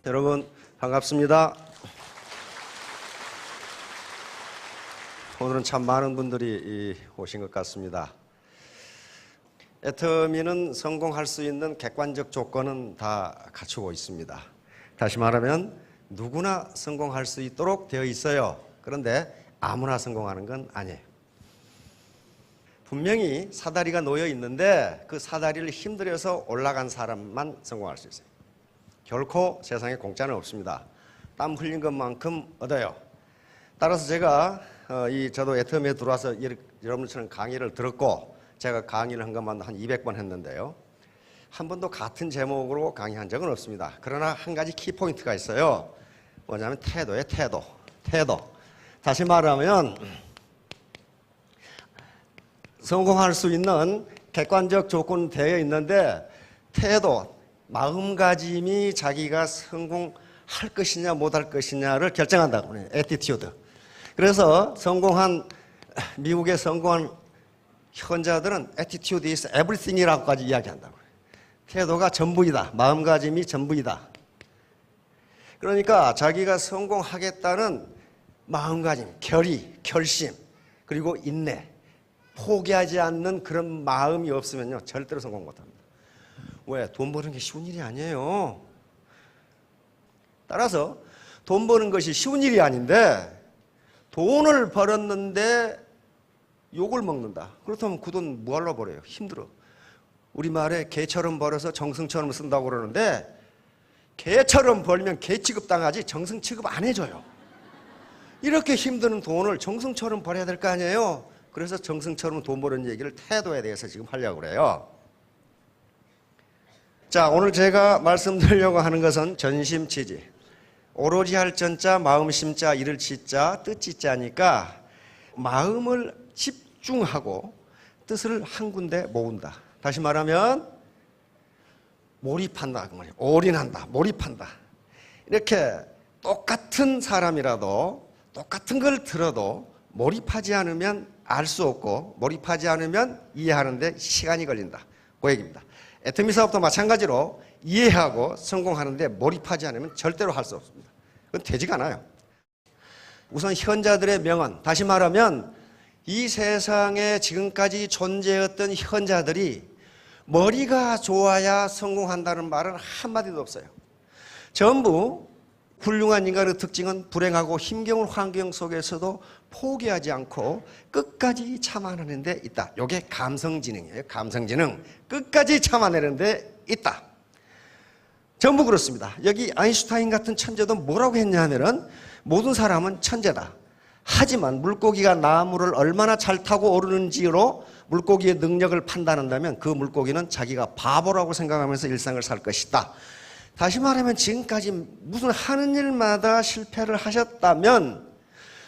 여러분 반갑습니다. 오늘은 참 많은 분들이 오신 것 같습니다. 애터미는 성공할 수 있는 객관적 조건은 다 갖추고 있습니다. 다시 말하면 누구나 성공할 수 있도록 되어 있어요. 그런데 아무나 성공하는 건 아니에요. 분명히 사다리가 놓여 있는데 그 사다리를 힘들여서 올라간 사람만 성공할 수 있어요. 결코 세상에 공짜는 없습니다. 땀 흘린 것만큼 얻어요. 따라서 제가 저도 애터미에 들어와서 여러분처럼 강의를 들었고 제가 강의를 한 것만 한 200번 했는데요. 한 번도 같은 제목으로 강의한 적은 없습니다. 그러나 한 가지 키포인트가 있어요. 뭐냐면 태도예요. 태도. 다시 말하면 성공할 수 있는 객관적 조건은 되어 있는데 태도, 마음가짐이 자기가 성공할 것이냐 못할 것이냐를 결정한다고 해요. 애티튜드. 그래서 미국의 성공한 현자들은 attitude is everything이라고까지 이야기한다고 해요. 태도가 전부이다. 마음가짐이 전부이다. 그러니까 자기가 성공하겠다는 마음가짐, 결심, 그리고 인내, 포기하지 않는 그런 마음이 없으면요 절대로 성공 못합니다. 왜? 돈 버는 게 쉬운 일이 아니에요. 따라서 돈 버는 것이 쉬운 일이 아닌데 돈을 벌었는데 욕을 먹는다. 그렇다면 그 돈 뭐하러 벌어요? 힘들어. 우리말에 개처럼 벌어서 정승처럼 쓴다고 그러는데 개처럼 벌면 개 취급당하지 정승 취급 안 해줘요. 이렇게 힘드는 돈을 정승처럼 벌어야 될 거 아니에요. 그래서 정승처럼 돈 버는 얘기를 태도에 대해서 지금 하려고 그래요. 자, 오늘 제가 말씀드리려고 하는 것은 전심치지. 오로지 할 전자, 마음 심자, 이를 지자, 뜻 지자니까 마음을 집중하고 뜻을 한 군데 모은다. 다시 말하면 몰입한다. 올인한다. 몰입한다. 이렇게 똑같은 사람이라도 똑같은 걸 들어도 몰입하지 않으면 알 수 없고 몰입하지 않으면 이해하는데 시간이 걸린다. 그 얘기입니다. 애터미 사업도 마찬가지로 이해하고 성공하는데 몰입하지 않으면 절대로 할 수 없습니다. 그건 되지가 않아요. 우선 현자들의 명언, 다시 말하면 이 세상에 지금까지 존재했던 현자들이 머리가 좋아야 성공한다는 말은 한마디도 없어요. 전부 훌륭한 인간의 특징은 불행하고 힘겨운 환경 속에서도 포기하지 않고 끝까지 참아내는 데 있다. 이게 감성지능이에요. 감성지능. 끝까지 참아내는 데 있다. 전부 그렇습니다. 여기 아인슈타인 같은 천재도 뭐라고 했냐 하면은 모든 사람은 천재다. 하지만 물고기가 나무를 얼마나 잘 타고 오르는지로 물고기의 능력을 판단한다면 그 물고기는 자기가 바보라고 생각하면서 일상을 살 것이다. 다시 말하면 지금까지 무슨 하는 일마다 실패를 하셨다면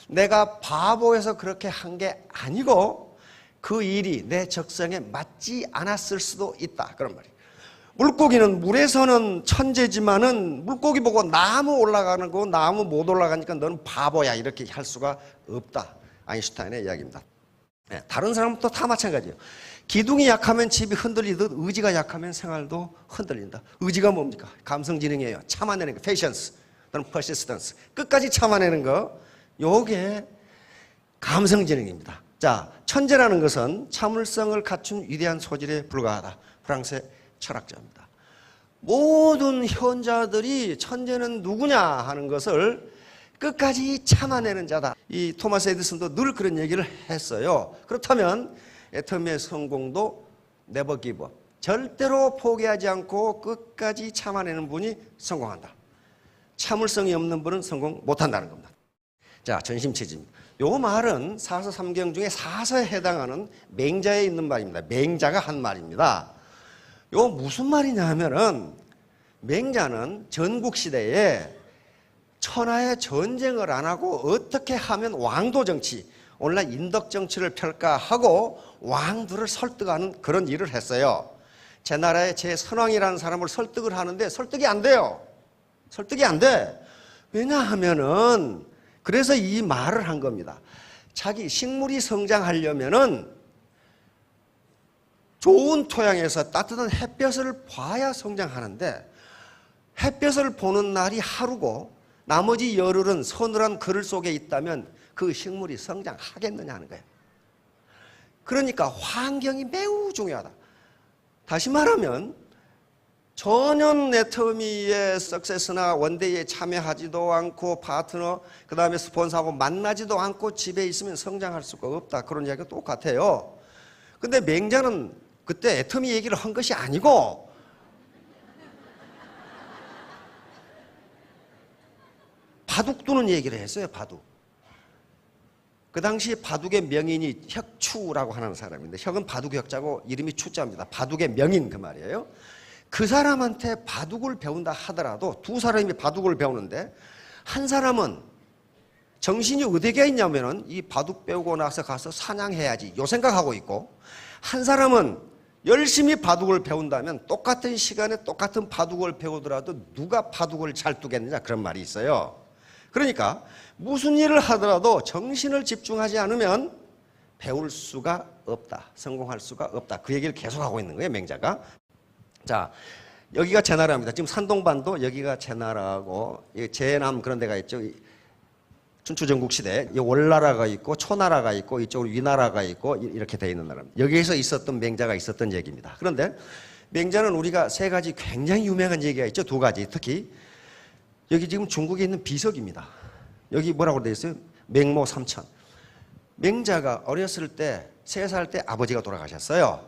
내가 바보여서 그렇게 한 게 아니고 그 일이 내 적성에 맞지 않았을 수도 있다. 그런 말이에요. 물고기는 물에서는 천재지만은 물고기 보고 나무 올라가는 거 나무 못 올라가니까 너는 바보야 이렇게 할 수가 없다. 아인슈타인의 이야기입니다. 네, 다른 사람도 다 마찬가지예요. 기둥이 약하면 집이 흔들리듯 의지가 약하면 생활도 흔들린다. 의지가 뭡니까? 감성지능이에요. 참아내는 거, patience 또는 persistence. 끝까지 참아내는 거, 요게 감성지능입니다. 자, 천재라는 것은 참을성을 갖춘 위대한 소질에 불과하다. 프랑스의 철학자입니다. 모든 현자들이 천재는 누구냐 하는 것을 끝까지 참아내는 자다. 이 토마스 에디슨도 늘 그런 얘기를 했어요. 그렇다면 애터미의 성공도 never give up. 절대로 포기하지 않고 끝까지 참아내는 분이 성공한다. 참을성이 없는 분은 성공 못한다는 겁니다. 자, 전심체지입니다. 요 말은 사서삼경 중에 사서에 해당하는 맹자에 있는 말입니다. 맹자가 한 말입니다. 요 무슨 말이냐 하면은 맹자는 전국시대에 천하의 전쟁을 안 하고 어떻게 하면 왕도 정치, 오늘날 인덕정치를 펼까하고 왕들을 설득하는 그런 일을 했어요. 제 나라의 제 선왕이라는 사람을 설득을 하는데 설득이 안 돼요. 설득이 안 돼. 왜냐하면은 그래서 이 말을 한 겁니다. 자기 식물이 성장하려면은 좋은 토양에서 따뜻한 햇볕을 봐야 성장하는데 햇볕을 보는 날이 하루고 나머지 열흘은 서늘한 그늘 속에 있다면 그 식물이 성장하겠느냐 하는 거예요. 그러니까 환경이 매우 중요하다. 다시 말하면 전혀 애터미의 석세스나 원데이에 참여하지도 않고 파트너 그 다음에 스폰서하고 만나지도 않고 집에 있으면 성장할 수가 없다. 그런 이야기가 똑같아요. 근데 맹자는 그때 애터미 얘기를 한 것이 아니고 바둑 두는 얘기를 했어요. 바둑. 그 당시 바둑의 명인이 혁추라고 하는 사람인데, 혁은 바둑 혁자고 이름이 추자입니다. 바둑의 명인 그 말이에요. 그 사람한테 바둑을 배운다 하더라도 두 사람이 바둑을 배우는데 한 사람은 정신이 어디에 있냐면은 이 바둑 배우고 나서 가서 사냥해야지 요 생각하고 있고, 한 사람은 열심히 바둑을 배운다면 똑같은 시간에 똑같은 바둑을 배우더라도 누가 바둑을 잘 두겠느냐 그런 말이 있어요. 그러니까 무슨 일을 하더라도 정신을 집중하지 않으면 배울 수가 없다. 성공할 수가 없다. 그 얘기를 계속하고 있는 거예요, 맹자가. 자, 여기가 제 나라입니다. 지금 산동반도 여기가 제 나라고, 제남 그런 데가 있죠. 춘추전국 시대 월나라가 있고 초나라가 있고 이쪽으로 위나라가 있고 이렇게 되어 있는 나라입니다. 여기에서 있었던 맹자가 있었던 얘기입니다. 그런데 맹자는 우리가 세 가지 굉장히 유명한 얘기가 있죠. 두 가지. 특히 여기 지금 중국에 있는 비석입니다. 여기 뭐라고 되어 있어요? 맹모 삼천. 맹자가 어렸을 때 3살 때 아버지가 돌아가셨어요.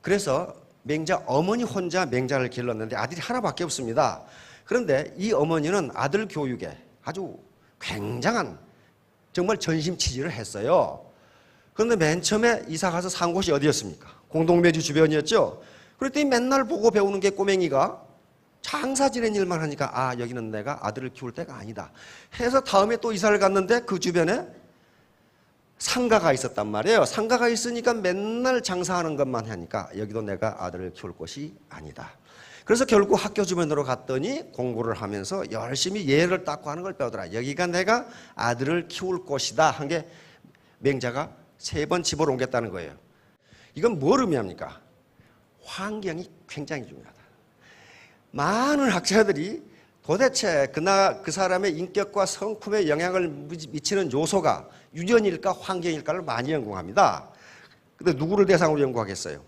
그래서 맹자 어머니 혼자 맹자를 길렀는데 아들이 하나밖에 없습니다. 그런데 이 어머니는 아들 교육에 아주 굉장한 정말 전심치지를 했어요. 그런데 맨 처음에 이사 가서 산 곳이 어디였습니까? 공동묘지 주변이었죠. 그랬더니 맨날 보고 배우는 게 꼬맹이가 장사 지낸 일만 하니까 아, 여기는 내가 아들을 키울 때가 아니다 해서 다음에 또 이사를 갔는데 그 주변에 상가가 있었단 말이에요. 상가가 있으니까 맨날 장사하는 것만 하니까 여기도 내가 아들을 키울 곳이 아니다. 그래서 결국 학교 주변으로 갔더니 공부를 하면서 열심히 예를 닦고 하는 걸 배우더라. 여기가 내가 아들을 키울 곳이다 한 게 맹자가 3번 집을 옮겼다는 거예요. 이건 뭘 의미합니까? 환경이 굉장히 중요하다. 많은 학자들이 도대체 그 사람의 인격과 성품에 영향을 미치는 요소가 유전일까 환경일까를 많이 연구합니다. 근데 누구를 대상으로 연구하겠어요?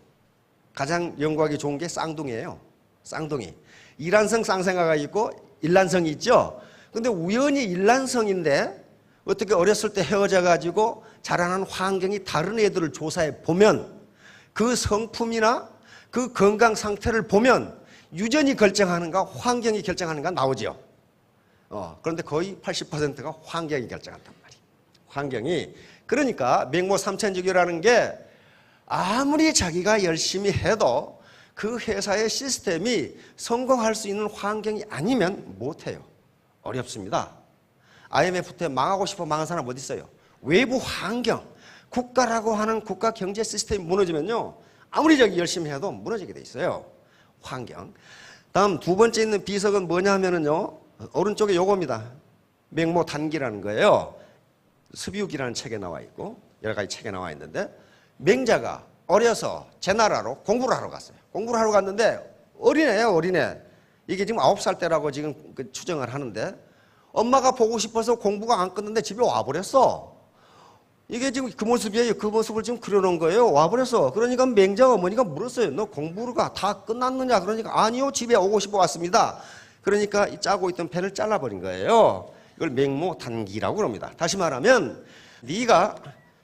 가장 연구하기 좋은 게 쌍둥이에요. 쌍둥이. 이란성 쌍생아가 있고 일란성이 있죠. 근데 우연히 일란성인데 어떻게 어렸을 때 헤어져 가지고 자라는 환경이 다른 애들을 조사해 보면 그 성품이나 그 건강 상태를 보면 유전이 결정하는가 환경이 결정하는가 나오죠. 그런데 거의 80%가 환경이 결정한단 말이에요. 환경이. 그러니까 맹모 삼천주기라는 게 아무리 자기가 열심히 해도 그 회사의 시스템이 성공할 수 있는 환경이 아니면 못해요. 어렵습니다. IMF 때 망하고 싶어 망한 사람 어디 있어요? 외부 환경, 국가라고 하는 국가 경제 시스템이 무너지면요, 아무리 저기 열심히 해도 무너지게 돼 있어요. 환경. 다음 두 번째 있는 비석은 뭐냐면은요, 오른쪽에 요겁니다. 맹모 단기라는 거예요. 습유기라는 책에 나와 있고 여러 가지 책에 나와 있는데, 맹자가 어려서 제 나라로 공부를 하러 갔어요. 공부를 하러 갔는데 어린애예요, 어린애. 이게 지금 9살 때라고 지금 추정을 하는데 엄마가 보고 싶어서 공부가 안 끝났는데 집에 와버렸어. 이게 지금 그 모습이에요. 그 모습을 지금 그려놓은 거예요. 와버렸어. 그러니까 맹자 어머니가 물었어요. 너 공부가 다 끝났느냐? 그러니까 아니요, 집에 오고 싶어 왔습니다. 그러니까 짜고 있던 펜을 잘라버린 거예요. 이걸 맹모 단기라고 합니다. 다시 말하면 네가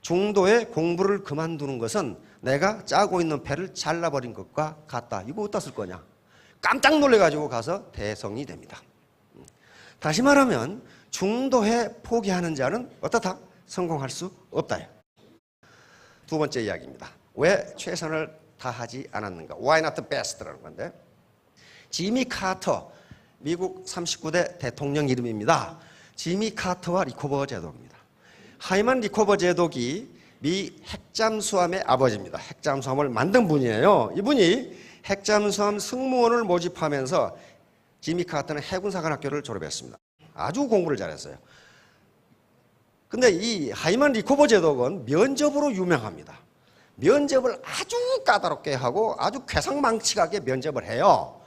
중도에 공부를 그만두는 것은 내가 짜고 있는 펜을 잘라버린 것과 같다. 이거 어디다 쓸 거냐? 깜짝 놀래가지고 가서 대성이 됩니다. 다시 말하면 중도에 포기하는 자는 어떻다? 성공할 수 없다. 두 번째 이야기입니다. 왜 최선을 다하지 않았는가? Why not the best라는 건데, 지미 카터, 미국 39대 대통령 이름입니다. 지미 카터와 리코버 제독입니다. 하이만 리코버 제독이 미 핵잠수함의 아버지입니다. 핵잠수함을 만든 분이에요. 이분이 핵잠수함 승무원을 모집하면서 지미 카터는 해군사관학교를 졸업했습니다. 아주 공부를 잘했어요. 근데 이 하이만 리코버 제독은 면접으로 유명합니다. 면접을 아주 까다롭게 하고 아주 괴상망측하게 면접을 해요.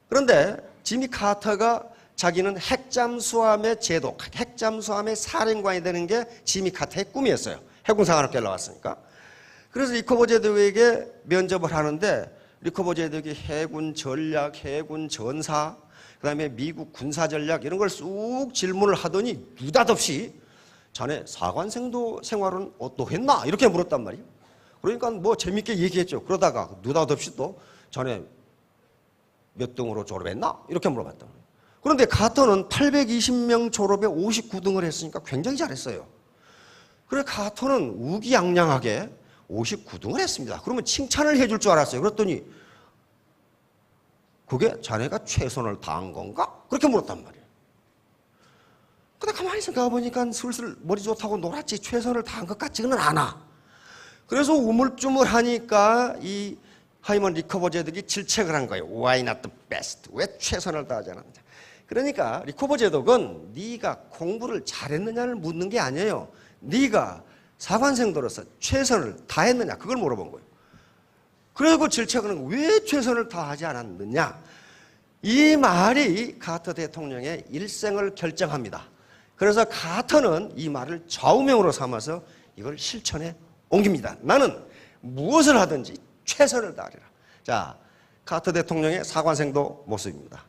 그런데 지미 카터가 자기는 핵잠수함의 제독, 핵잠수함의 사령관이 되는 게 지미 카터의 꿈이었어요. 해군사관학교에 나왔으니까. 그래서 리커버 제독에게 면접을 하는데 리커버 제독이 해군 전략, 해군 전사, 그다음에 미국 군사 전략 이런 걸 쑥 질문을 하더니 느닷없이 자네 사관생도 생활은 어떠했나? 이렇게 물었단 말이에요. 그러니까 뭐 재밌게 얘기했죠. 그러다가 느닷없이 또 자네 몇 등으로 졸업했나? 이렇게 물어봤단 말이에요. 그런데 카터는 820명 졸업에 59등을 했으니까 굉장히 잘했어요. 그래서 카터는 우기양양하게 59등을 했습니다. 그러면 칭찬을 해줄 줄 알았어요. 그랬더니 그게 자네가 최선을 다한 건가? 그렇게 물었단 말이에요. 근데 가만히 생각해 보니까 슬슬 머리 좋다고 놀았지 최선을 다한 것 같지는 않아. 그래서 우물쭈물하니까 이 하이먼 리커버 제독이 질책을 한 거예요. Why not the best? 왜 최선을 다하지 않았냐? 그러니까 리커버 제독은 네가 공부를 잘했느냐를 묻는 게 아니에요. 네가 사관생도로서 최선을 다했느냐 그걸 물어본 거예요. 그리고 질책은 왜 최선을 다하지 않았느냐? 이 말이 카터 대통령의 일생을 결정합니다. 그래서 카터는 이 말을 좌우명으로 삼아서 이걸 실천에 옮깁니다. 나는 무엇을 하든지 최선을 다하리라. 자, 카터 대통령의 사관생도 모습입니다.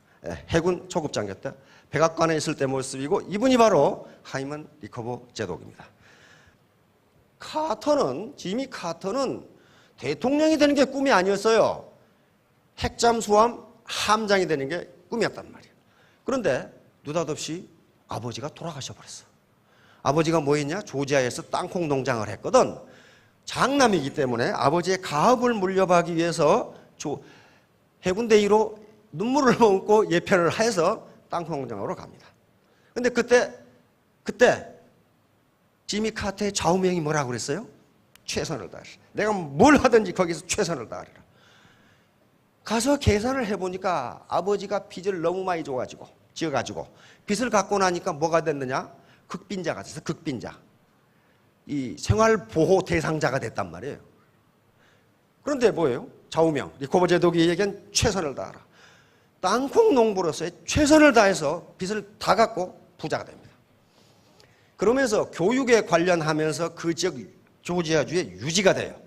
해군 초급장교 때 백악관에 있을 때 모습이고 이분이 바로 하이먼 리커버 제독입니다. 지미 카터는 대통령이 되는 게 꿈이 아니었어요. 핵잠수함 함장이 되는 게 꿈이었단 말이에요. 그런데 느닷없이 아버지가 돌아가셔 버렸어. 아버지가 뭐 했냐? 조지아에서 땅콩 농장을 했거든. 장남이기 때문에 아버지의 가업을 물려받기 위해서 해군대위로 눈물을 머금고 예편을 해서 땅콩 농장으로 갑니다. 근데 그때 지미 카터의 좌우명이 뭐라고 그랬어요? 최선을 다하리라. 내가 뭘 하든지 거기서 최선을 다하리라. 가서 계산을 해보니까 아버지가 빚을 너무 많이 지어가지고 빚을 갖고 나니까 뭐가 됐느냐? 극빈자가 됐어. 극빈자. 이 생활보호 대상자가 됐단 말이에요. 그런데 뭐예요? 좌우명. 리커버 제독이 얘기한 최선을 다하라. 땅콩 농부로서의 최선을 다해서 빚을 다 갚고 부자가 됩니다. 그러면서 교육에 관련하면서 그 지역 조지아주에 유지가 돼요.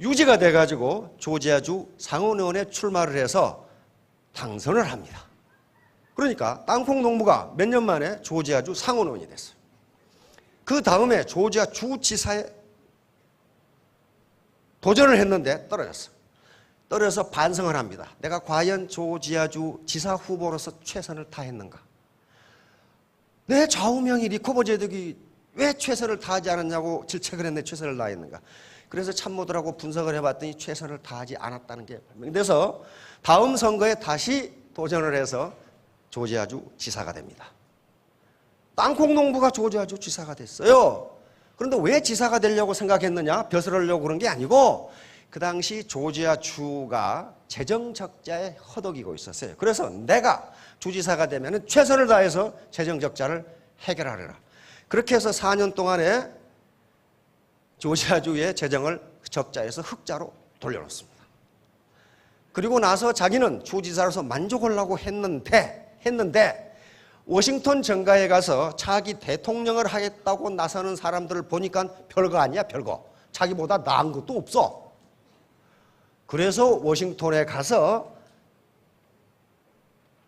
유지가 돼가지고 조지아주 상원의원에 출마를 해서 당선을 합니다. 그러니까 땅콩 농부가 몇 년 만에 조지아주 상원의원이 됐어요. 그 다음에 조지아 주지사에 도전을 했는데 떨어졌어요. 떨어져서 반성을 합니다. 내가 과연 조지아주 지사 후보로서 최선을 다했는가? 내 좌우명이 리커버 제독이 왜 최선을 다하지 않았냐고 질책을 했는데 최선을 다했는가? 그래서 참모들하고 분석을 해봤더니 최선을 다하지 않았다는 게 발명돼서 다음 선거에 다시 도전을 해서 조지아주 지사가 됩니다. 땅콩 농부가 조지아주 지사가 됐어요. 그런데 왜 지사가 되려고 생각했느냐? 벼슬 하려고 그런 게 아니고 그 당시 조지아주가 재정 적자에 허덕이고 있었어요. 그래서 내가 주지사가 되면 최선을 다해서 재정 적자를 해결하리라. 그렇게 해서 4년 동안에 조지아주의 재정을 적자에서 흑자로 돌려놓습니다. 그리고 나서 자기는 주지사로서 만족하려고 했는데 워싱턴 정가에 가서 자기 대통령을 하겠다고 나서는 사람들을 보니까 별거 아니야, 별거. 자기보다 나은 것도 없어. 그래서 워싱턴에 가서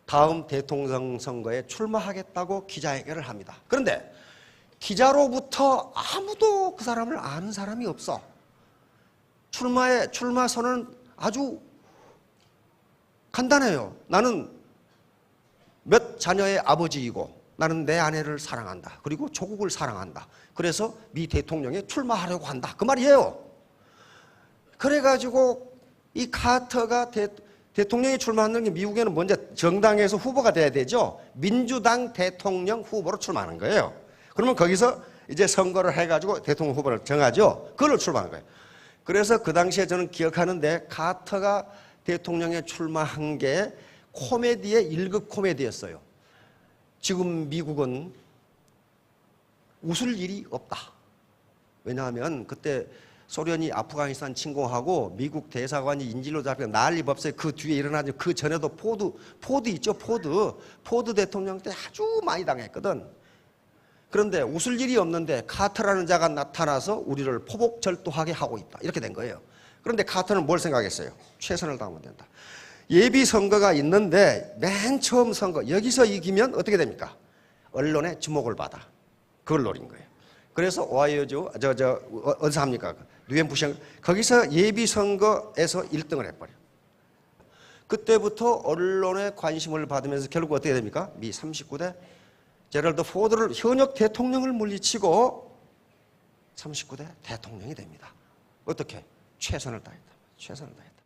다음 대통령 선거에 출마하겠다고 기자회견을 합니다. 그런데 기자로부터 아무도 그 사람을 아는 사람이 없어. 출마 선언은 아주 간단해요. 나는 몇 자녀의 아버지이고 나는 내 아내를 사랑한다. 그리고 조국을 사랑한다. 그래서 미 대통령에 출마하려고 한다. 그 말이에요. 그래가지고 이 카터가 대통령에 출마하는 게 미국에는 먼저 정당에서 후보가 돼야 되죠. 민주당 대통령 후보로 출마하는 거예요. 그러면 거기서 이제 선거를 해가지고 대통령 후보를 정하죠. 그걸로 출마하는 거예요. 그래서 그 당시에 저는 기억하는데 카터가 대통령에 출마한 게 코미디의 1급 코미디였어요. 지금 미국은 웃을 일이 없다. 왜냐하면 그때 소련이 아프가니스탄 침공하고 미국 대사관이 인질로 잡히고 난리 법석에 그 뒤에 일어나죠. 그 전에도 포드 있죠. 포드 대통령 때 아주 많이 당했거든. 그런데 웃을 일이 없는데 카터라는 자가 나타나서 우리를 포복절도하게 하고 있다. 이렇게 된 거예요. 그런데 카터는 뭘 생각했어요? 최선을 다하면 된다. 예비 선거가 있는데 맨 처음 선거 여기서 이기면 어떻게 됩니까? 언론의 주목을 받아. 그걸 노린 거예요. 그래서 오하이오주 어디서 합니까? 뉴햄프셔 거기서 예비 선거에서 1등을 해버려. 그때부터 언론의 관심을 받으면서 결국 어떻게 됩니까? 미 39대 제럴드 포드를 현역 대통령을 물리치고 39대 대통령이 됩니다. 어떻게? 최선을 다했다. 최선을 다했다.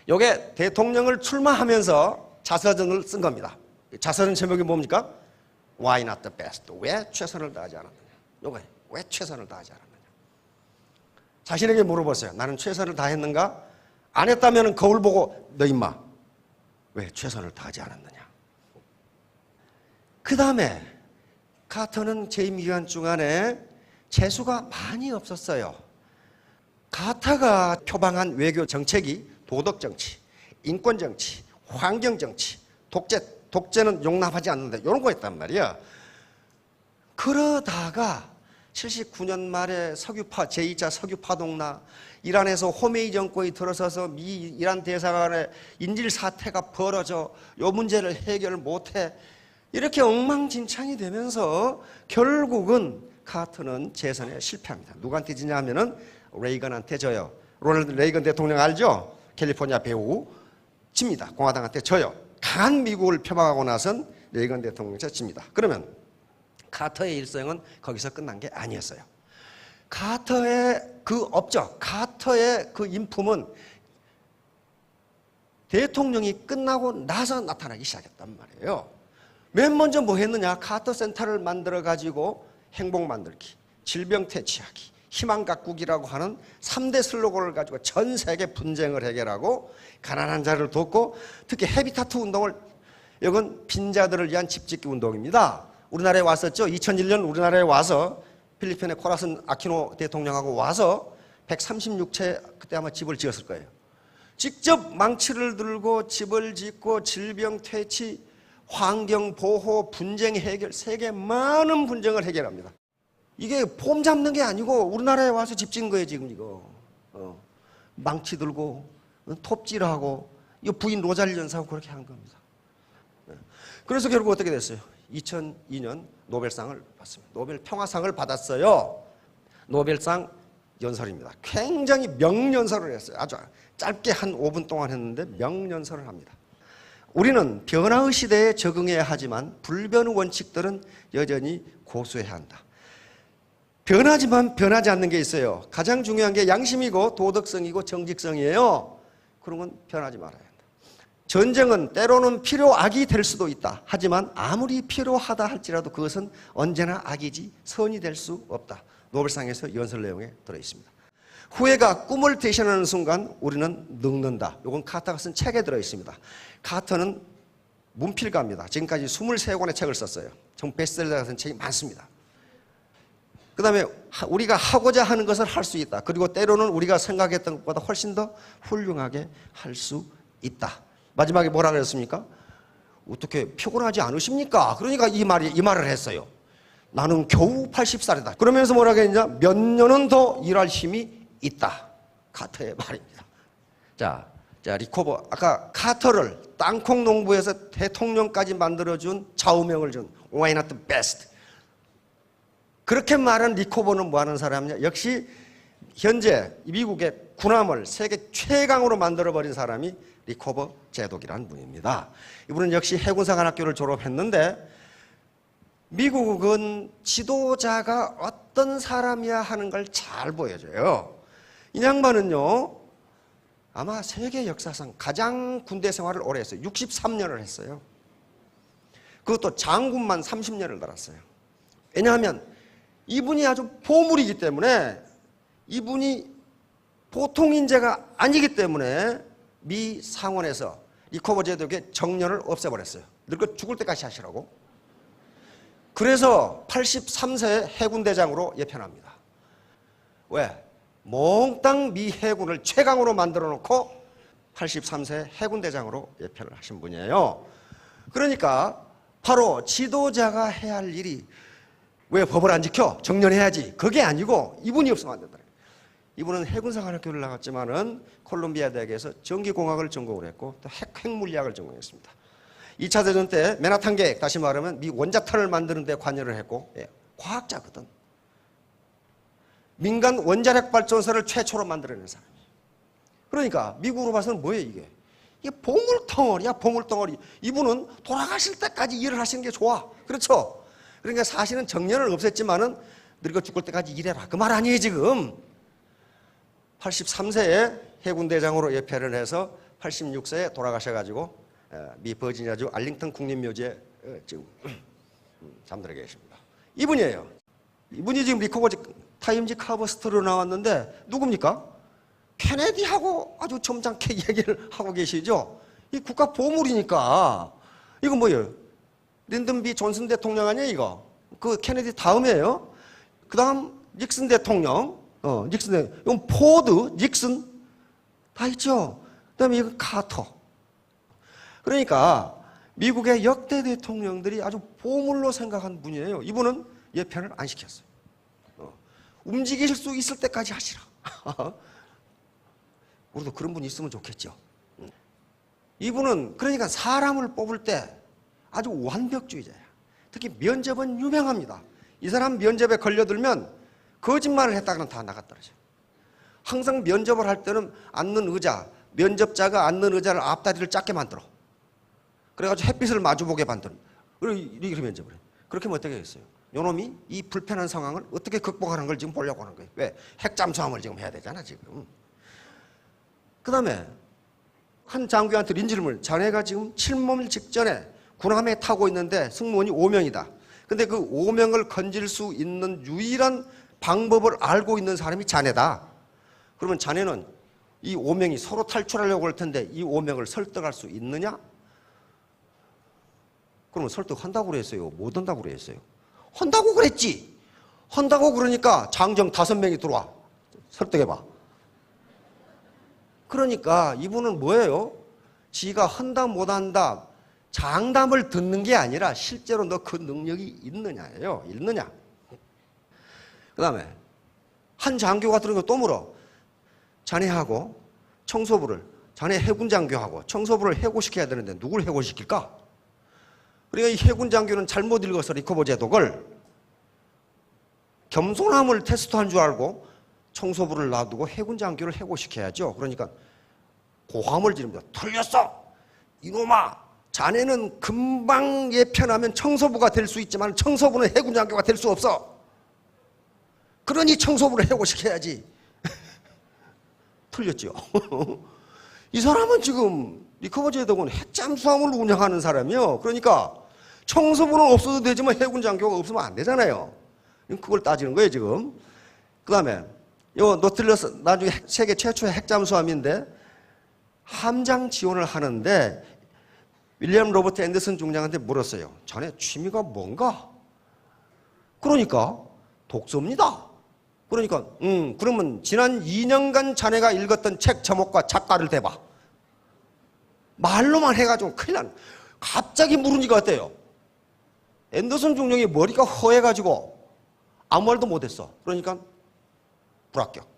이게 대통령을 출마하면서 자서전을 쓴 겁니다. 자서전 제목이 뭡니까? Why not the best? 왜 최선을 다하지 않았느냐? 요거 왜 최선을 다하지 않았느냐? 자신에게 물어보세요. 나는 최선을 다했는가? 안 했다면 거울 보고 너 임마 왜 최선을 다하지 않았느냐? 그 다음에 카터는 재임 기간 중간에 재수가 많이 없었어요. 카터가 표방한 외교 정책이 도덕 정치, 인권 정치, 환경 정치, 독재는 용납하지 않는다. 이런 거였단 말이야. 그러다가 79년 말에 석유파 제2차 석유파동나 이란에서 호메이 정권이 들어서서 미 이란 대사관의 인질 사태가 벌어져 이 문제를 해결 못해 이렇게 엉망진창이 되면서 결국은 카터는 재선에 실패합니다. 누구한테 지냐 하면은 레이건한테 져요. 로널드 레이건 대통령 알죠? 캘리포니아 배우 집니다. 공화당한테 져요. 강한 미국을 표방하고 나선 레이건 대통령한테 집니다. 그러면 카터의 일생은 거기서 끝난 게 아니었어요. 카터의 그 업적, 카터의 그 인품은 대통령이 끝나고 나서 나타나기 시작했단 말이에요. 맨 먼저 뭐 했느냐? 카터 센터를 만들어 가지고 행복 만들기, 질병 퇴치하기, 희망 가꾸기라고 하는 3대 슬로건을 가지고 전 세계 분쟁을 해결하고 가난한 자를 돕고 특히 헤비타트 운동을 이건 빈자들을 위한 집짓기 운동입니다. 우리나라에 왔었죠. 2001년 우리나라에 와서 필리핀의 코라슨 아키노 대통령하고 와서 136채 그때 아마 집을 지었을 거예요. 직접 망치를 들고 집을 짓고 질병 퇴치, 환경 보호, 분쟁 해결, 세계 많은 분쟁을 해결합니다. 이게 폼 잡는 게 아니고 우리나라에 와서 집 짓는 거예요 지금 이거. 망치 들고 톱질하고 이 부인 로잘리 연사하고 그렇게 한 겁니다. 그래서 결국 어떻게 됐어요? 2002년 노벨상을 받습니다. 노벨 평화상을 받았어요. 노벨상 연설입니다. 굉장히 명연설을 했어요. 아주 짧게 한 5분 동안 했는데 명연설을 합니다. 우리는 변화의 시대에 적응해야 하지만 불변의 원칙들은 여전히 고수해야 한다. 변하지만 변하지 않는 게 있어요. 가장 중요한 게 양심이고 도덕성이고 정직성이에요. 그런 건 변하지 말아야 한다. 전쟁은 때로는 필요악이 될 수도 있다. 하지만 아무리 필요하다 할지라도 그것은 언제나 악이지 선이 될 수 없다. 노벨상에서 연설 내용에 들어있습니다. 후회가 꿈을 대신하는 순간 우리는 늙는다. 이건 카터가 쓴 책에 들어있습니다. 카터는 문필가입니다. 지금까지 23권의 책을 썼어요. 정 베스트셀러 같은 책이 많습니다. 그 다음에 우리가 하고자 하는 것을 할 수 있다. 그리고 때로는 우리가 생각했던 것보다 훨씬 더 훌륭하게 할 수 있다. 마지막에 뭐라 그랬습니까? 어떻게 피곤하지 않으십니까? 그러니까 이 말을 했어요. 나는 겨우 80살이다. 그러면서 뭐라고 했냐? 몇 년은 더 일할 힘이 있다. 카터의 말입니다. 자, 리코버. 아까 카터를 땅콩 농부에서 대통령까지 만들어준 좌우명을 준 Why not the best? 그렇게 말한 리코버는 뭐 하는 사람이냐? 역시 현재 미국의 군함을 세계 최강으로 만들어버린 사람이 리코버 제독이라는 분입니다. 이분은 역시 해군사관학교를 졸업했는데 미국은 지도자가 어떤 사람이야 하는 걸 잘 보여줘요. 이 양반은요, 아마 세계 역사상 가장 군대 생활을 오래 했어요. 63년을 했어요. 그것도 장군만 30년을 달았어요. 왜냐하면 이분이 아주 보물이기 때문에, 이분이 보통 인재가 아니기 때문에 미 상원에서 리코버 제독의 정년을 없애버렸어요. 늙어 죽을 때까지 하시라고. 그래서 83세에 해군대장으로 예편합니다. 왜? 몽땅 미 해군을 최강으로 만들어 놓고 83세 해군대장으로 예표를 하신 분이에요. 그러니까 바로 지도자가 해야 할 일이 왜 법을 안 지켜? 정년해야지. 그게 아니고 이분이 없으면 안 된다. 이분은 해군사관학교를 나갔지만은 콜롬비아 대학에서 전기공학을 전공을 했고 또 핵물리학을 전공했습니다. 2차 대전 때 맨하탄 계획, 다시 말하면 미 원자탄을 만드는 데 관여를 했고, 예, 과학자거든. 민간 원자력 발전소를 최초로 만들어낸 사람이에요. 그러니까 미국으로 봐서는 뭐예요 이게? 이게 보물덩어리야, 보물덩어리. 이분은 돌아가실 때까지 일을 하시는 게 좋아. 그렇죠? 그러니까 사실은 정년을 없앴지만은 늙어 죽을 때까지 일해라. 그 말 아니에요 지금. 83세에 해군대장으로 예표를 해서 86세에 돌아가셔가지고 미 버지니아주 알링턴 국립묘지에 지금 잠들어 계십니다. 이분이에요. 이분이 지금 리커버지 타임지 카버스트로 나왔는데 누굽니까? 케네디하고 아주 점잖게 얘기를 하고 계시죠. 이 국가 보물이니까. 이거 뭐예요? 린든 B 존슨 대통령 아니에요 이거? 그 케네디 다음이에요. 그 다음 닉슨 대통령, 닉슨 대통령. 이건 포드, 닉슨 다 있죠. 그 다음에 이거 카터. 그러니까 미국의 역대 대통령들이 아주 보물로 생각한 분이에요. 이분은 예편을 안 시켰어요. 움직일 수 있을 때까지 하시라. 우리도 그런 분이 있으면 좋겠죠. 이분은 그러니까 사람을 뽑을 때 아주 완벽주의자예요. 특히 면접은 유명합니다. 이 사람 면접에 걸려들면 거짓말을 했다가는 다 나갔더라고요. 항상 면접을 할 때는 앉는 의자, 면접자가 앉는 의자를 앞다리를 작게 만들어. 그래가지고 햇빛을 마주보게 만들어. 이렇게 면접을 해요. 그렇게 하면 어떻게 했어요? 요놈이 이 불편한 상황을 어떻게 극복하는 걸 지금 보려고 하는 거예요. 왜? 핵잠수함을 지금 해야 되잖아 지금. 그 다음에 한 장교한테 린질문, 자네가 지금 칠몸 직전에 군함에 타고 있는데 승무원이 5명이다. 근데 그 5명을 건질 수 있는 유일한 방법을 알고 있는 사람이 자네다. 그러면 자네는 이 5명이 서로 탈출하려고 할 텐데 이 5명을 설득할 수 있느냐? 그러면 설득한다고 그랬어요? 못 한다고 그랬어요? 한다고 그랬지. 한다고 그러니까 장정 5명이 들어와. 설득해봐. 그러니까 이분은 뭐예요? 지가 한다 못한다 장담을 듣는 게 아니라 실제로 너 그 능력이 있느냐예요. 있느냐. 그 다음에 한 장교가 들은 거 또 물어. 자네하고 청소부를, 자네 해군 장교하고 청소부를 해고시켜야 되는데 누굴 해고시킬까? 그러니까 이 해군 장교는 잘못 읽어서 리커버 제독을 겸손함을 테스트한 줄 알고 청소부를 놔두고 해군 장교를 해고시켜야죠. 그러니까 고함을 지릅니다. 틀렸어! 이놈아! 자네는 금방 예편하면 청소부가 될 수 있지만 청소부는 해군 장교가 될 수 없어. 그러니 청소부를 해고시켜야지. 틀렸죠. 이 사람은 지금 리커버 제독은 핵잠수함을 운영하는 사람이요. 그러니까 청소부는 없어도 되지만 해군 장교가 없으면 안 되잖아요. 그걸 따지는 거예요 지금. 그 다음에 요 노틸러스 나중에 세계 최초의 핵잠수함인데 함장 지원을 하는데 윌리엄 로버트 앤더슨 중장한테 물었어요. 자네 취미가 뭔가? 그러니까 독서입니다. 그러니까 그러면 지난 2년간 자네가 읽었던 책 제목과 작가를 대봐. 말로만 해가지고 큰일 난. 갑자기 물으니까 어때요? 앤더슨 중령이 머리가 허해가지고 아무 말도 못했어. 그러니까 불합격.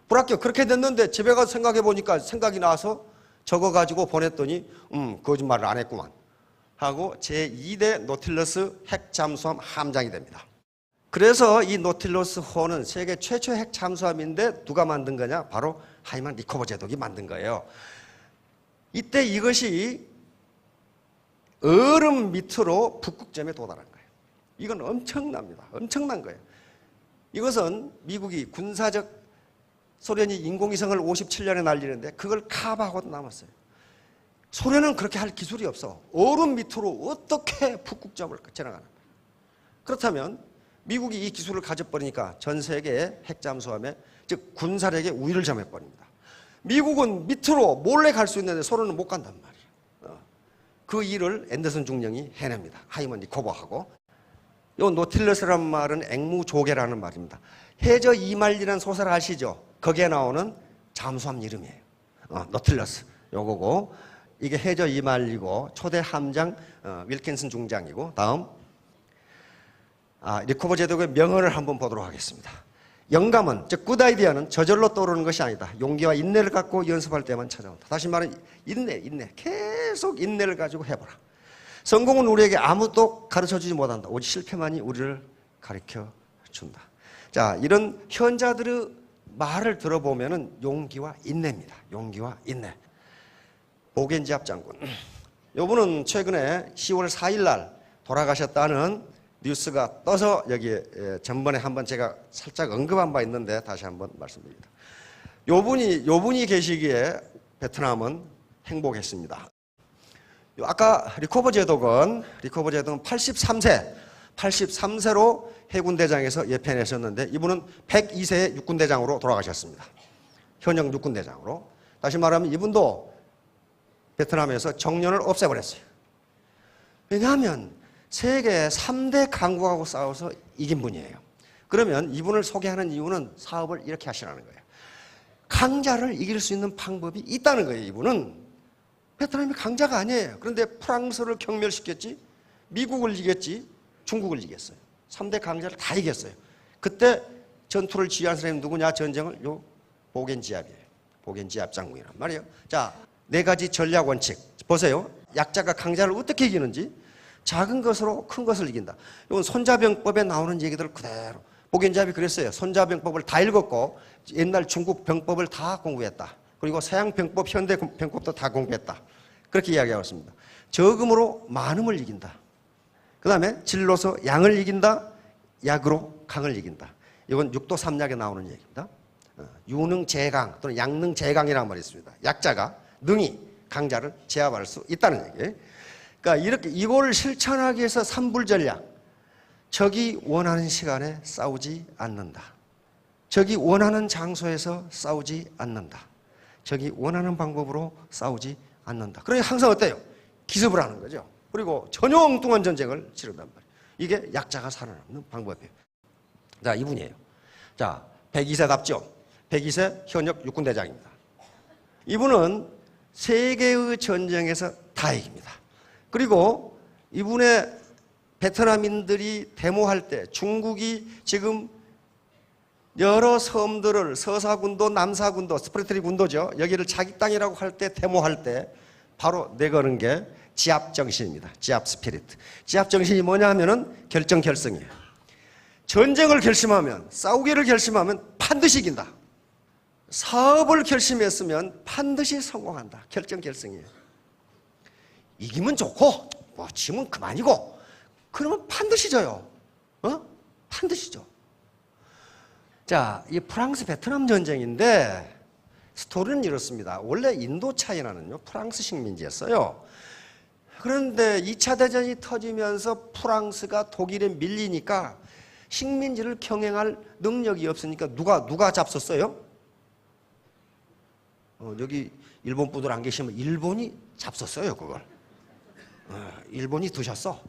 불합격. 그렇게 됐는데 집에 가서 생각해 보니까 생각이 나서 적어가지고 보냈더니 거짓말을 안 했구만 하고 제2대 노틸러스 핵잠수함 함장이 됩니다. 그래서 이 노틸러스 호는 세계 최초의 핵잠수함인데 누가 만든 거냐? 바로 하이만 리커버 제독이 만든 거예요. 이때 이것이 얼음 밑으로 북극점에 도달한 거예요. 이건 엄청납니다. 엄청난 거예요. 이것은 미국이 군사적 소련이 인공위성을 57년에 날리는데 그걸 카바하고도 남았어요. 소련은 그렇게 할 기술이 없어. 얼음 밑으로 어떻게 북극점을 지나가는 거예요. 그렇다면 미국이 이 기술을 가져버리니까 전 세계의 핵잠수함에 즉 군사력에 우위를 점해버립니다. 미국은 밑으로 몰래 갈 수 있는데 소련은 못 간단 말이에요. 그 일을 앤더슨 중령이 해냅니다. 하이먼 리커버하고. 이 노틸러스라는 말은 앵무조개라는 말입니다. 해저 이말리라는 소설 아시죠? 거기에 나오는 잠수함 이름이에요. 노틸러스 요거고, 이게 해저 이말리고 초대 함장 윌킨슨 중장이고, 다음 리코버 제독의 명언을 한번 보도록 하겠습니다. 영감은, 즉 굿아이디어는 저절로 떠오르는 것이 아니다. 용기와 인내를 갖고 연습할 때만 찾아온다. 다시 말하면 인내. 계속 인내를 가지고 해보라. 성공은 우리에게 아무도 가르쳐주지 못한다. 오직 실패만이 우리를 가르쳐준다. 자, 이런 현자들의 말을 들어보면 용기와 인내입니다. 용기와 인내. 보겐지압 장군. 이분은 최근에 10월 4일 날 돌아가셨다는 뉴스가 떠서 여기에 전번에 한번 제가 살짝 언급한 바 있는데 다시 한번 말씀드립니다. 요분이 계시기에 베트남은 행복했습니다. 아까 리코버 제독은 83세로 해군대장에서 예편하셨는데, 이분은 102세에 육군대장으로 돌아가셨습니다. 현역 육군대장으로. 다시 말하면 이분도 베트남에서 정년을 없애버렸어요. 왜냐하면 세계 3대 강국하고 싸워서 이긴 분이에요. 그러면 이분을 소개하는 이유는 사업을 이렇게 하시라는 거예요. 강자를 이길 수 있는 방법이 있다는 거예요. 이분은 베트남이 강자가 아니에요. 그런데 프랑스를 경멸시켰지, 미국을 이겼지, 중국을 이겼어요. 3대 강자를 다 이겼어요. 그때 전투를 지휘한 사람이 누구냐? 전쟁을 보겐지압이에요. 보겐지압 장군이란 말이에요. 자, 4가지 전략 원칙 보세요. 약자가 강자를 어떻게 이기는지. 작은 것으로 큰 것을 이긴다. 이건 손자병법에 나오는 얘기들 그대로. 보겐지압이 그랬어요. 손자병법을 다 읽었고 옛날 중국 병법을 다 공부했다. 그리고 서양 병법, 현대 병법도 다 공부했다. 그렇게 이야기하고 있습니다. 적음으로 많음을 이긴다. 그 다음에 질로서 양을 이긴다. 약으로 강을 이긴다. 이건 육도삼약에 나오는 얘기입니다. 유능제강 또는 양능제강이라는 말이 있습니다. 약자가 능히 강자를 제압할 수 있다는 얘기예요. 그러니까 이렇게 이걸 실천하기 위해서 삼불전략. 적이 원하는 시간에 싸우지 않는다. 적이 원하는 장소에서 싸우지 않는다. 적이 원하는 방법으로 싸우지 않는다. 그러니 항상 어때요? 기습을 하는 거죠. 그리고 전혀 엉뚱한 전쟁을 치른단 말이에요. 이게 약자가 살아남는 방법이에요. 자, 이분이에요. 자, 102세답죠? 102세 현역 육군대장입니다. 이분은 세계의 전쟁에서 다 이깁니다. 그리고 이분의 베트남인들이 데모할 때 중국이 지금 여러 섬들을 서사군도 남사군도 스프레트리 군도죠. 여기를 자기 땅이라고 할 때 데모할 때 바로 내거는 게 지압정신입니다. 지압 스피리트. 지압정신이 뭐냐 하면은 결정결승이에요. 전쟁을 결심하면, 싸우기를 결심하면 반드시 이긴다. 사업을 결심했으면 반드시 성공한다. 결정결승이에요. 이기면 좋고 뭐 지면 그만이고, 그러면 반드시 져요. 반드시 져. 자, 이 프랑스 베트남 전쟁인데 스토리는 이렇습니다. 원래 인도 차이나는요 프랑스 식민지였어요. 그런데 2차 대전이 터지면서 프랑스가 독일에 밀리니까 식민지를 경영할 능력이 없으니까 누가 잡섰어요? 여기 일본 분들 안 계시면 일본이 잡섰어요, 그걸. 일본이 드셨어.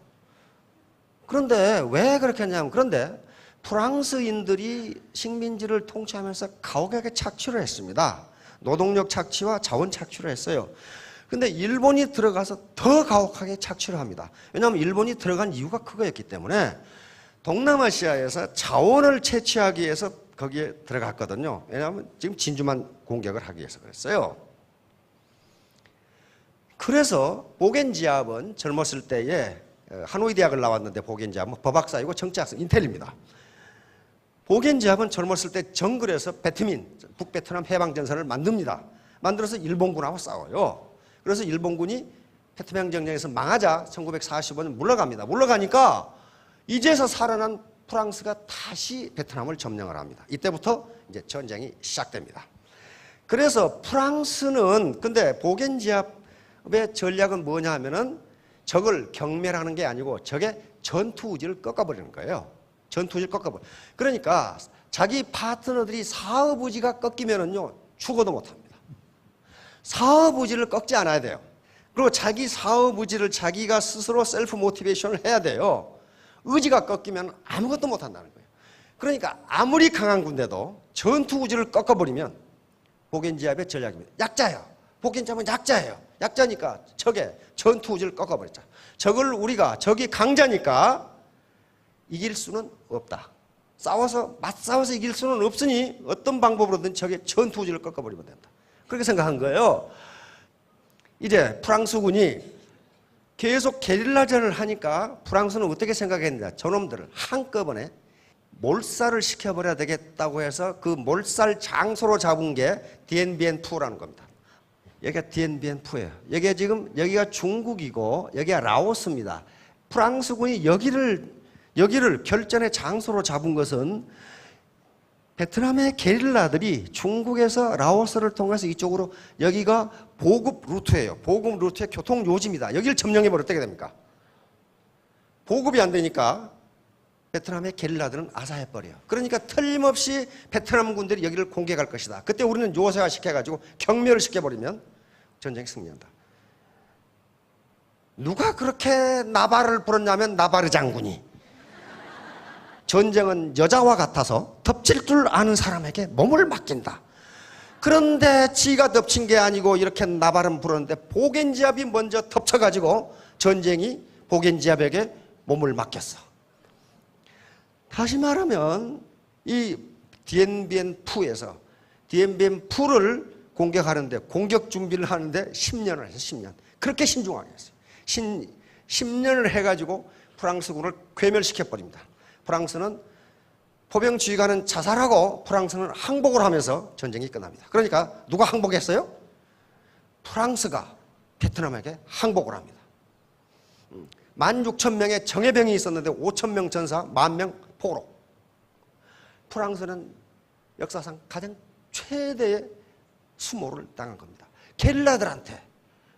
그런데 왜 그렇게 했냐면, 그런데 프랑스인들이 식민지를 통치하면서 가혹하게 착취를 했습니다. 노동력 착취와 자원 착취를 했어요. 근데 일본이 들어가서 더 가혹하게 착취를 합니다. 왜냐하면 일본이 들어간 이유가 그거였기 때문에 동남아시아에서 자원을 채취하기 위해서 거기에 들어갔거든요. 왜냐하면 지금 진주만 공격을 하기 위해서 그랬어요. 그래서 보겐지압은 젊었을 때에 하노이 대학을 나왔는데 보겐지압은 법학사이고 정치학생 인텔입니다. 보겐지압은 젊었을 때 정글에서 베트민, 북베트남 해방전선을 만듭니다. 만들어서 일본군하고 싸워요. 그래서 일본군이 태평양 전쟁에서 망하자 1945년 물러갑니다. 물러가니까 이제서 살아난 프랑스가 다시 베트남을 점령을 합니다. 이때부터 이제 전쟁이 시작됩니다. 그래서 프랑스는, 근데 보겐지압의 전략은 뭐냐 하면은 적을 경멸하는 게 아니고 적의 전투의지를 꺾어버리는 거예요. 전투의지를 꺾어버려. 그러니까 자기 파트너들이 사업의지가 꺾이면은요 죽어도 못합니다. 사업의지를 꺾지 않아야 돼요. 그리고 자기 사업의지를 자기가 스스로 셀프 모티베이션을 해야 돼요. 의지가 꺾이면 아무것도 못한다는 거예요. 그러니까 아무리 강한 군대도 전투 우지를 꺾어버리면 복겐지압의 전략입니다. 약자예요. 복겐지압은 약자예요. 약자니까 적의 전투 우지를 꺾어버렸죠. 적이 강자니까 이길 수는 없다. 맞싸워서 이길 수는 없으니 어떤 방법으로든 적의 전투 우지를 꺾어버리면 된다. 그렇게 생각한 거예요. 이제 프랑스군이 계속 게릴라전을 하니까 프랑스는 어떻게 생각했느냐. 저놈들을 한꺼번에 몰살을 시켜버려야 되겠다고 해서 그 몰살 장소로 잡은 게 디엔비엔푸라는 겁니다. 여기가 디엔비엔푸예요. 여기가 중국이고 여기가 라오스입니다. 프랑스군이 여기를 결전의 장소로 잡은 것은 베트남의 게릴라들이 중국에서 라오스를 통해서 이쪽으로 여기가 보급 루트예요. 보급 루트의 교통 요지입니다. 여기를 점령해버려 어떻게 됩니까? 보급이 안 되니까 베트남의 게릴라들은 아사해버려요. 그러니까 틀림없이 베트남 군들이 여기를 공격할 것이다. 그때 우리는 요새화 시켜가지고 경멸을 시켜버리면 전쟁이 승리한다. 누가 그렇게 나발을 불었냐면 나바르 장군이. 전쟁은 여자와 같아서 덮칠 줄 아는 사람에게 몸을 맡긴다. 그런데 지가 덮친 게 아니고 이렇게 나발은 불었는데 복겐지압이 먼저 덮쳐가지고 전쟁이 복겐지압에게 몸을 맡겼어. 다시 말하면 이 디엔비엔푸에서 디엔비엔푸를 공격하는데 공격 준비를 하는데 10년을 했어요. 10년. 그렇게 신중하게 했어요. 10년을 해가지고 프랑스군을 괴멸시켜버립니다. 프랑스는 포병 지휘관은 자살하고 프랑스는 항복을 하면서 전쟁이 끝납니다. 그러니까 누가 항복했어요? 프랑스가 베트남에게 항복을 합니다. 16,000명의 정예병이 있었는데 5,000명 전사, 10,000명 포로. 프랑스는 역사상 가장 최대의 수모를 당한 겁니다. 게릴라들한테,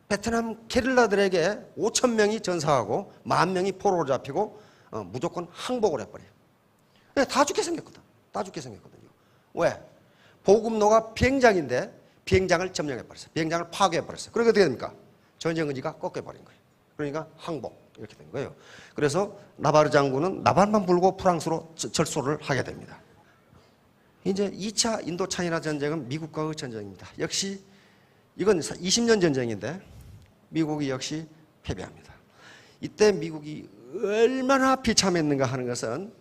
베트남 게릴라들에게 5,000명이 전사하고 10,000명이 포로로 잡히고 무조건 항복을 해버려요. 다 죽게 생겼거든. 다 죽게 생겼거든요. 왜? 보급로가 비행장인데 비행장을 점령해버렸어요. 비행장을 파괴해버렸어요. 그러니까 어떻게 됩니까? 전쟁 의지가 꺾여버린 거예요. 그러니까 항복 이렇게 된 거예요. 그래서 나바르 장군은 나발만 불고 프랑스로 절소를 하게 됩니다. 이제 2차 인도차이나 전쟁은 미국과의 전쟁입니다. 역시 이건 20년 전쟁인데 미국이 역시 패배합니다. 이때 미국이 얼마나 비참했는가 하는 것은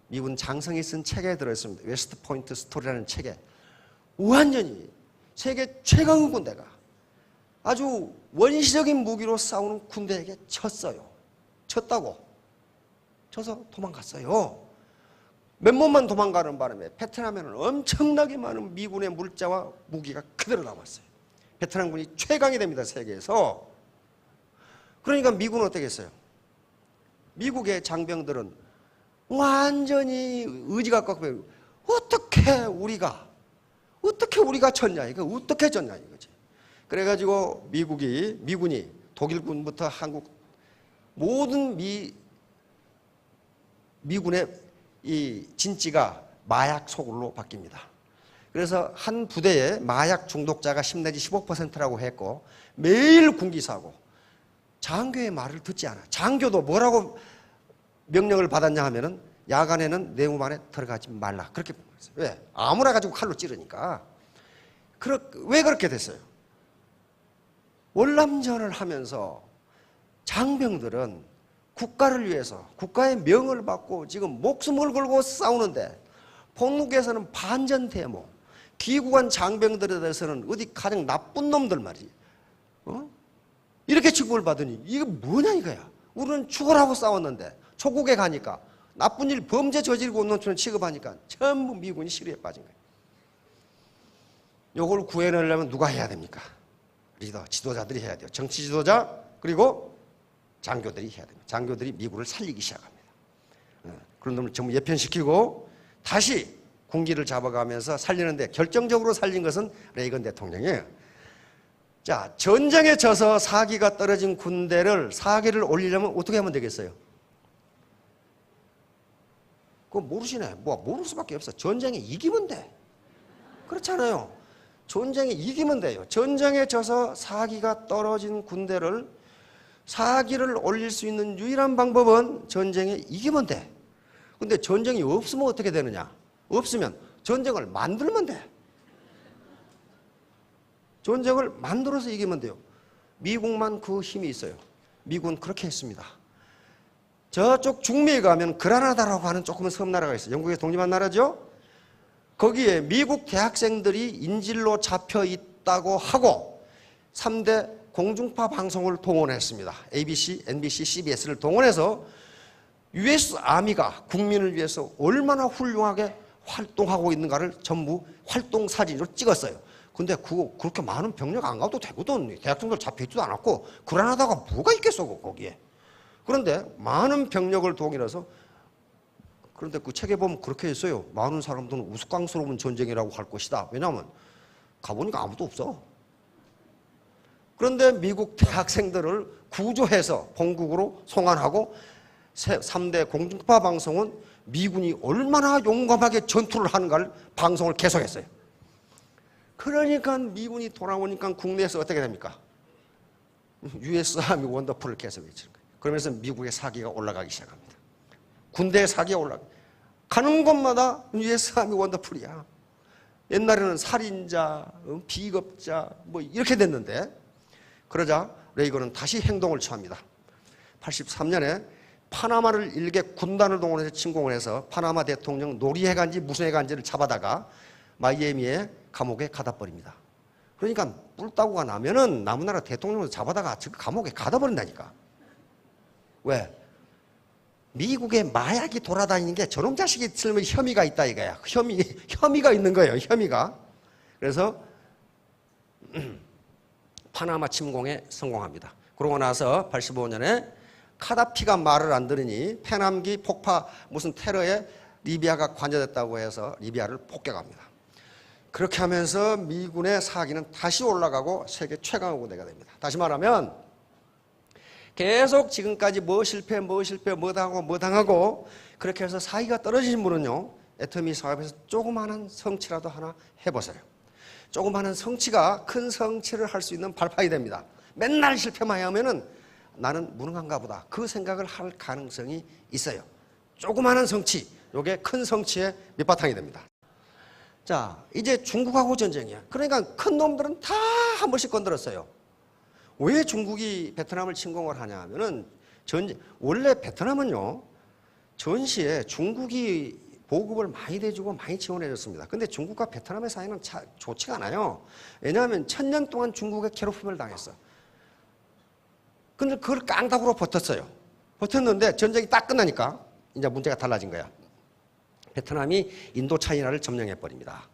미군 장성이 쓴 책에 들어있습니다. 웨스트 포인트 스토리라는 책에 완전히 세계 최강의 군대가 아주 원시적인 무기로 싸우는 군대에게 졌어요. 졌다고. 져서 도망갔어요. 몇 몸만 도망가는 바람에 베트남에는 엄청나게 많은 미군의 물자와 무기가 그대로 남았어요. 베트남군이 최강이 됩니다. 세계에서. 그러니까 미군은 어떻게 했어요? 미국의 장병들은 완전히 의지가 꺾여요. 어떻게 우리가 졌냐, 이거 어떻게 졌냐 이거지. 그래가지고 미군이 독일군부터 한국 모든 미군의 이 진지가 마약 소굴로 바뀝니다. 그래서 한 부대에 마약 중독자가 10 내지 15%라고 했고 매일 군기사고 장교의 말을 듣지 않아. 장교도 뭐라고 명령을 받았냐 하면은 야간에는 내무반에 들어가지 말라. 그렇게 했어요. 왜? 아무나 가지고 칼로 찌르니까. 왜 그렇게 됐어요? 월남전을 하면서 장병들은 국가를 위해서 국가의 명을 받고 지금 목숨을 걸고 싸우는데 본국에서는 반전대모, 기구관 장병들에 대해서는 어디 가장 나쁜 놈들 말이지. 이렇게 취급을 받으니 이게 뭐냐 이거야. 우리는 죽으라고 싸웠는데 초국에 가니까 나쁜 일 범죄 저지르고 온 놈처럼 취급하니까 전부 미군이 시리에 빠진 거예요. 이걸 구해내려면 누가 해야 됩니까? 리더, 지도자들이 해야 돼요. 정치 지도자 그리고 장교들이 해야 됩니다. 장교들이 미군을 살리기 시작합니다. 그런 놈을 전부 예편시키고 다시 군기를 잡아가면서 살리는데 결정적으로 살린 것은 레이건 대통령이에요. 자, 전쟁에 져서 사기가 떨어진 군대를 사기를 올리려면 어떻게 하면 되겠어요? 그거 모르시네. 모를 수밖에 없어. 전쟁에 이기면 돼. 그렇잖아요. 전쟁에 이기면 돼요. 전쟁에 져서 사기가 떨어진 군대를 사기를 올릴 수 있는 유일한 방법은 전쟁에 이기면 돼. 근데 전쟁이 없으면 어떻게 되느냐? 없으면 전쟁을 만들면 돼. 전쟁을 만들어서 이기면 돼요. 미국만 그 힘이 있어요. 미국은 그렇게 했습니다. 저쪽 중미에 가면 그라나다라고 하는 조그만 섬나라가 있어요. 영국의 독립한 나라죠. 거기에 미국 대학생들이 인질로 잡혀 있다고 하고 3대 공중파 방송을 동원했습니다. ABC, NBC, CBS를 동원해서 US 아미가 국민을 위해서 얼마나 훌륭하게 활동하고 있는가를 전부 활동 사진으로 찍었어요. 근데 그거 그렇게 많은 병력 안 가도 되거든. 대학생들 잡혀있지도 않았고 그라나다가 뭐가 있겠어 거기에. 그런데 많은 병력을 동원해서, 그런데 그 책에 보면 그렇게 했어요. 많은 사람들은 우스꽝스러운 전쟁이라고 할 것이다. 왜냐하면 가보니까 아무도 없어. 그런데 미국 대학생들을 구조해서 본국으로 송환하고 3대 공중파 방송은 미군이 얼마나 용감하게 전투를 하는가를 방송을 계속했어요. 그러니까 미군이 돌아오니까 국내에서 어떻게 됩니까? US 아미 원더풀을 계속 외치는 거예요. 그러면서 미국의 사기가 올라가기 시작합니다. 군대의 사기가 가는 곳마다 US 아미 원더풀이야. 옛날에는 살인자, 비겁자 뭐 이렇게 됐는데, 그러자 레이건은 다시 행동을 취합니다. 83년에 파나마를 일개 군단을 동원해서 침공을 해서 파나마 대통령 노리해간지 무슨 해간지를 잡아다가 마이애미의 감옥에 가다 버립니다. 그러니까 뿔따구가 나면은 남나라 대통령을 잡아다가 감옥에 가다 버린다니까. 왜? 미국에 마약이 돌아다니는 게 저놈 자식이 틀면 혐의가 있다 이거야. 혐의가 있는 거예요. 혐의가. 그래서 파나마 침공에 성공합니다. 그러고 나서 85년에 카다피가 말을 안 들으니 페남기 폭파 무슨 테러에 리비아가 관여됐다고 해서 리비아를 폭격합니다. 그렇게 하면서 미군의 사기는 다시 올라가고 세계 최강의 군대가 됩니다. 다시 말하면 계속 지금까지 뭐 당하고 그렇게 해서 사기가 떨어지신 분은요, 애터미 사업에서 조그마한 성취라도 하나 해보세요. 조그마한 성취가 큰 성취를 할 수 있는 발판이 됩니다. 맨날 실패만 하면은 나는 무능한가 보다, 그 생각을 할 가능성이 있어요. 조그마한 성취, 이게 큰 성취의 밑바탕이 됩니다. 자, 이제 중국하고 전쟁이야. 그러니까 큰 놈들은 다 한 번씩 건드렸어요. 왜 중국이 베트남을 침공을 하냐 하면은 원래 베트남은요, 전시에 중국이 보급을 많이 대주고 많이 지원해 줬습니다. 근데 중국과 베트남의 사이는 좋지가 않아요. 왜냐하면 1000년 동안 중국의 괴롭힘을 당했어. 근데 그걸 깡다구로 버텼어요. 버텼는데 전쟁이 딱 끝나니까 이제 문제가 달라진 거야. 베트남이 인도차이나를 점령해 버립니다.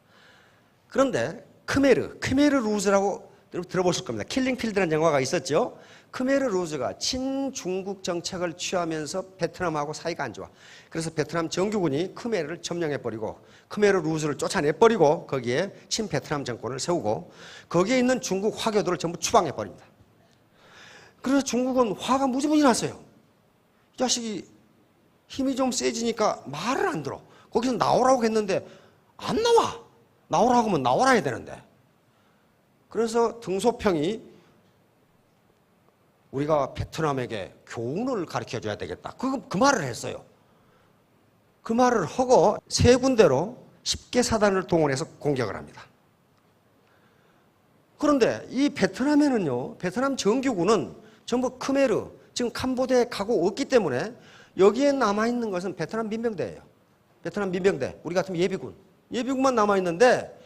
그런데 크메르 루즈라고 들어보실 겁니다. 킬링필드라는 영화가 있었죠. 크메르 루즈가 친중국 정책을 취하면서 베트남하고 사이가 안 좋아. 그래서 베트남 정규군이 크메르를 점령해버리고 크메르 루즈를 쫓아내버리고 거기에 친베트남 정권을 세우고 거기에 있는 중국 화교들을 전부 추방해버립니다. 그래서 중국은 화가 무지무지 났어요. 이 자식이 힘이 좀 세지니까 말을 안 들어. 거기서 나오라고 했는데 안 나와. 나오라고 하면 나오라 해야 되는데. 그래서 등소평이 우리가 베트남에게 교훈을 가르쳐줘야 되겠다. 그 말을 했어요. 그 말을 하고 세 군데로 10개 사단을 동원해서 공격을 합니다. 그런데 이 베트남에는요, 베트남 정규군은 전부 크메르, 지금 캄보디아에 가고 없기 때문에 여기에 남아있는 것은 베트남 민병대예요. 베트남 민병대, 우리 같으면 예비군만 남아있는데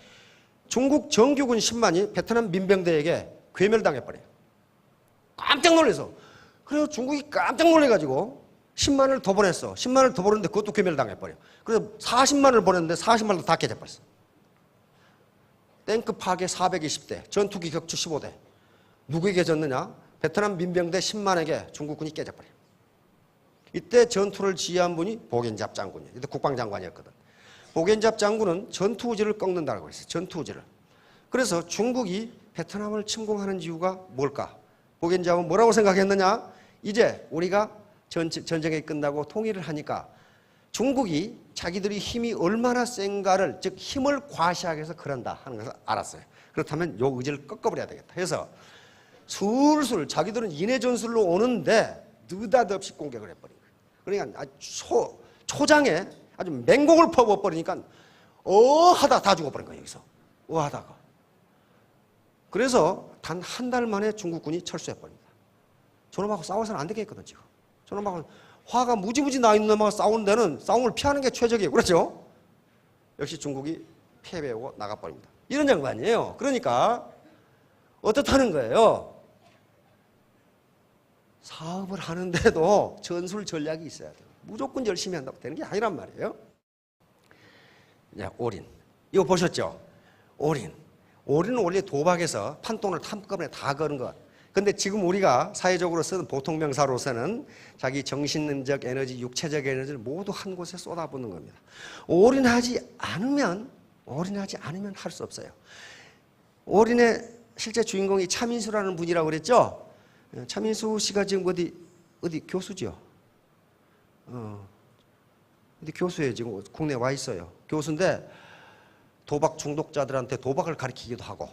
중국 정규군 10만이 베트남 민병대에게 괴멸당해버려요. 깜짝 놀라서. 그래서 중국이 깜짝 놀래가지고 10만을 더 보냈어. 10만을 더 보냈는데 그것도 괴멸당해버려. 그래서 40만을 보냈는데 40만도 다 깨져버렸어. 탱크 파괴 420대, 전투기 격추 15대. 누구에게 졌느냐? 베트남 민병대 10만에게 중국군이 깨져버려. 이때 전투를 지휘한 분이 보겐잡 장군이에요. 이때 국방장관이었거든. 보겐잡 장군은 전투우지를 꺾는다고 했어요. 전투우지를. 그래서 중국이 베트남을 침공하는 이유가 뭘까? 보겐잡은 뭐라고 생각했느냐? 이제 우리가 전쟁이 끝나고 통일을 하니까 중국이 자기들이 힘이 얼마나 센가를, 즉 힘을 과시하기 위해서 그런다 하는 것을 알았어요. 그렇다면 요 의지를 꺾어버려야 되겠다 해서 술술 자기들은 인해 전술로 오는데 느닷없이 공격을 해버린 거예요. 그러니까 초장에 아주 맹공을 퍼부어버리니까 하다 다 죽어버린 거예요. 여기서 하다가. 그래서 단 한 달 만에 중국군이 철수해버립니다. 저놈하고 싸워서는 안 되겠거든 지금. 저놈하고 화가 무지무지 나 있는 놈하고 싸우는 데는 싸움을 피하는 게 최적이에요. 그렇죠? 역시 중국이 패배하고 나가버립니다. 이런 양반이에요. 그러니까 어떻다는 거예요? 사업을 하는데도 전술 전략이 있어야 돼요. 무조건 열심히 한다고 되는 게 아니란 말이에요. 자, 올인. 이거 보셨죠? 올인은 원래 도박에서 판돈을 한꺼번에 다 거는 것. 근데 지금 우리가 사회적으로 쓰는 보통 명사로서는 자기 정신적 에너지, 육체적 에너지를 모두 한 곳에 쏟아붓는 겁니다. 올인하지 않으면 할 수 없어요. 올인의 실제 주인공이 차민수라는 분이라고 그랬죠? 차민수 씨가 지금 어디 교수죠? 어디 교수예요. 지금 국내에 와 있어요. 교수인데 도박 중독자들한테 도박을 가르치기도 하고.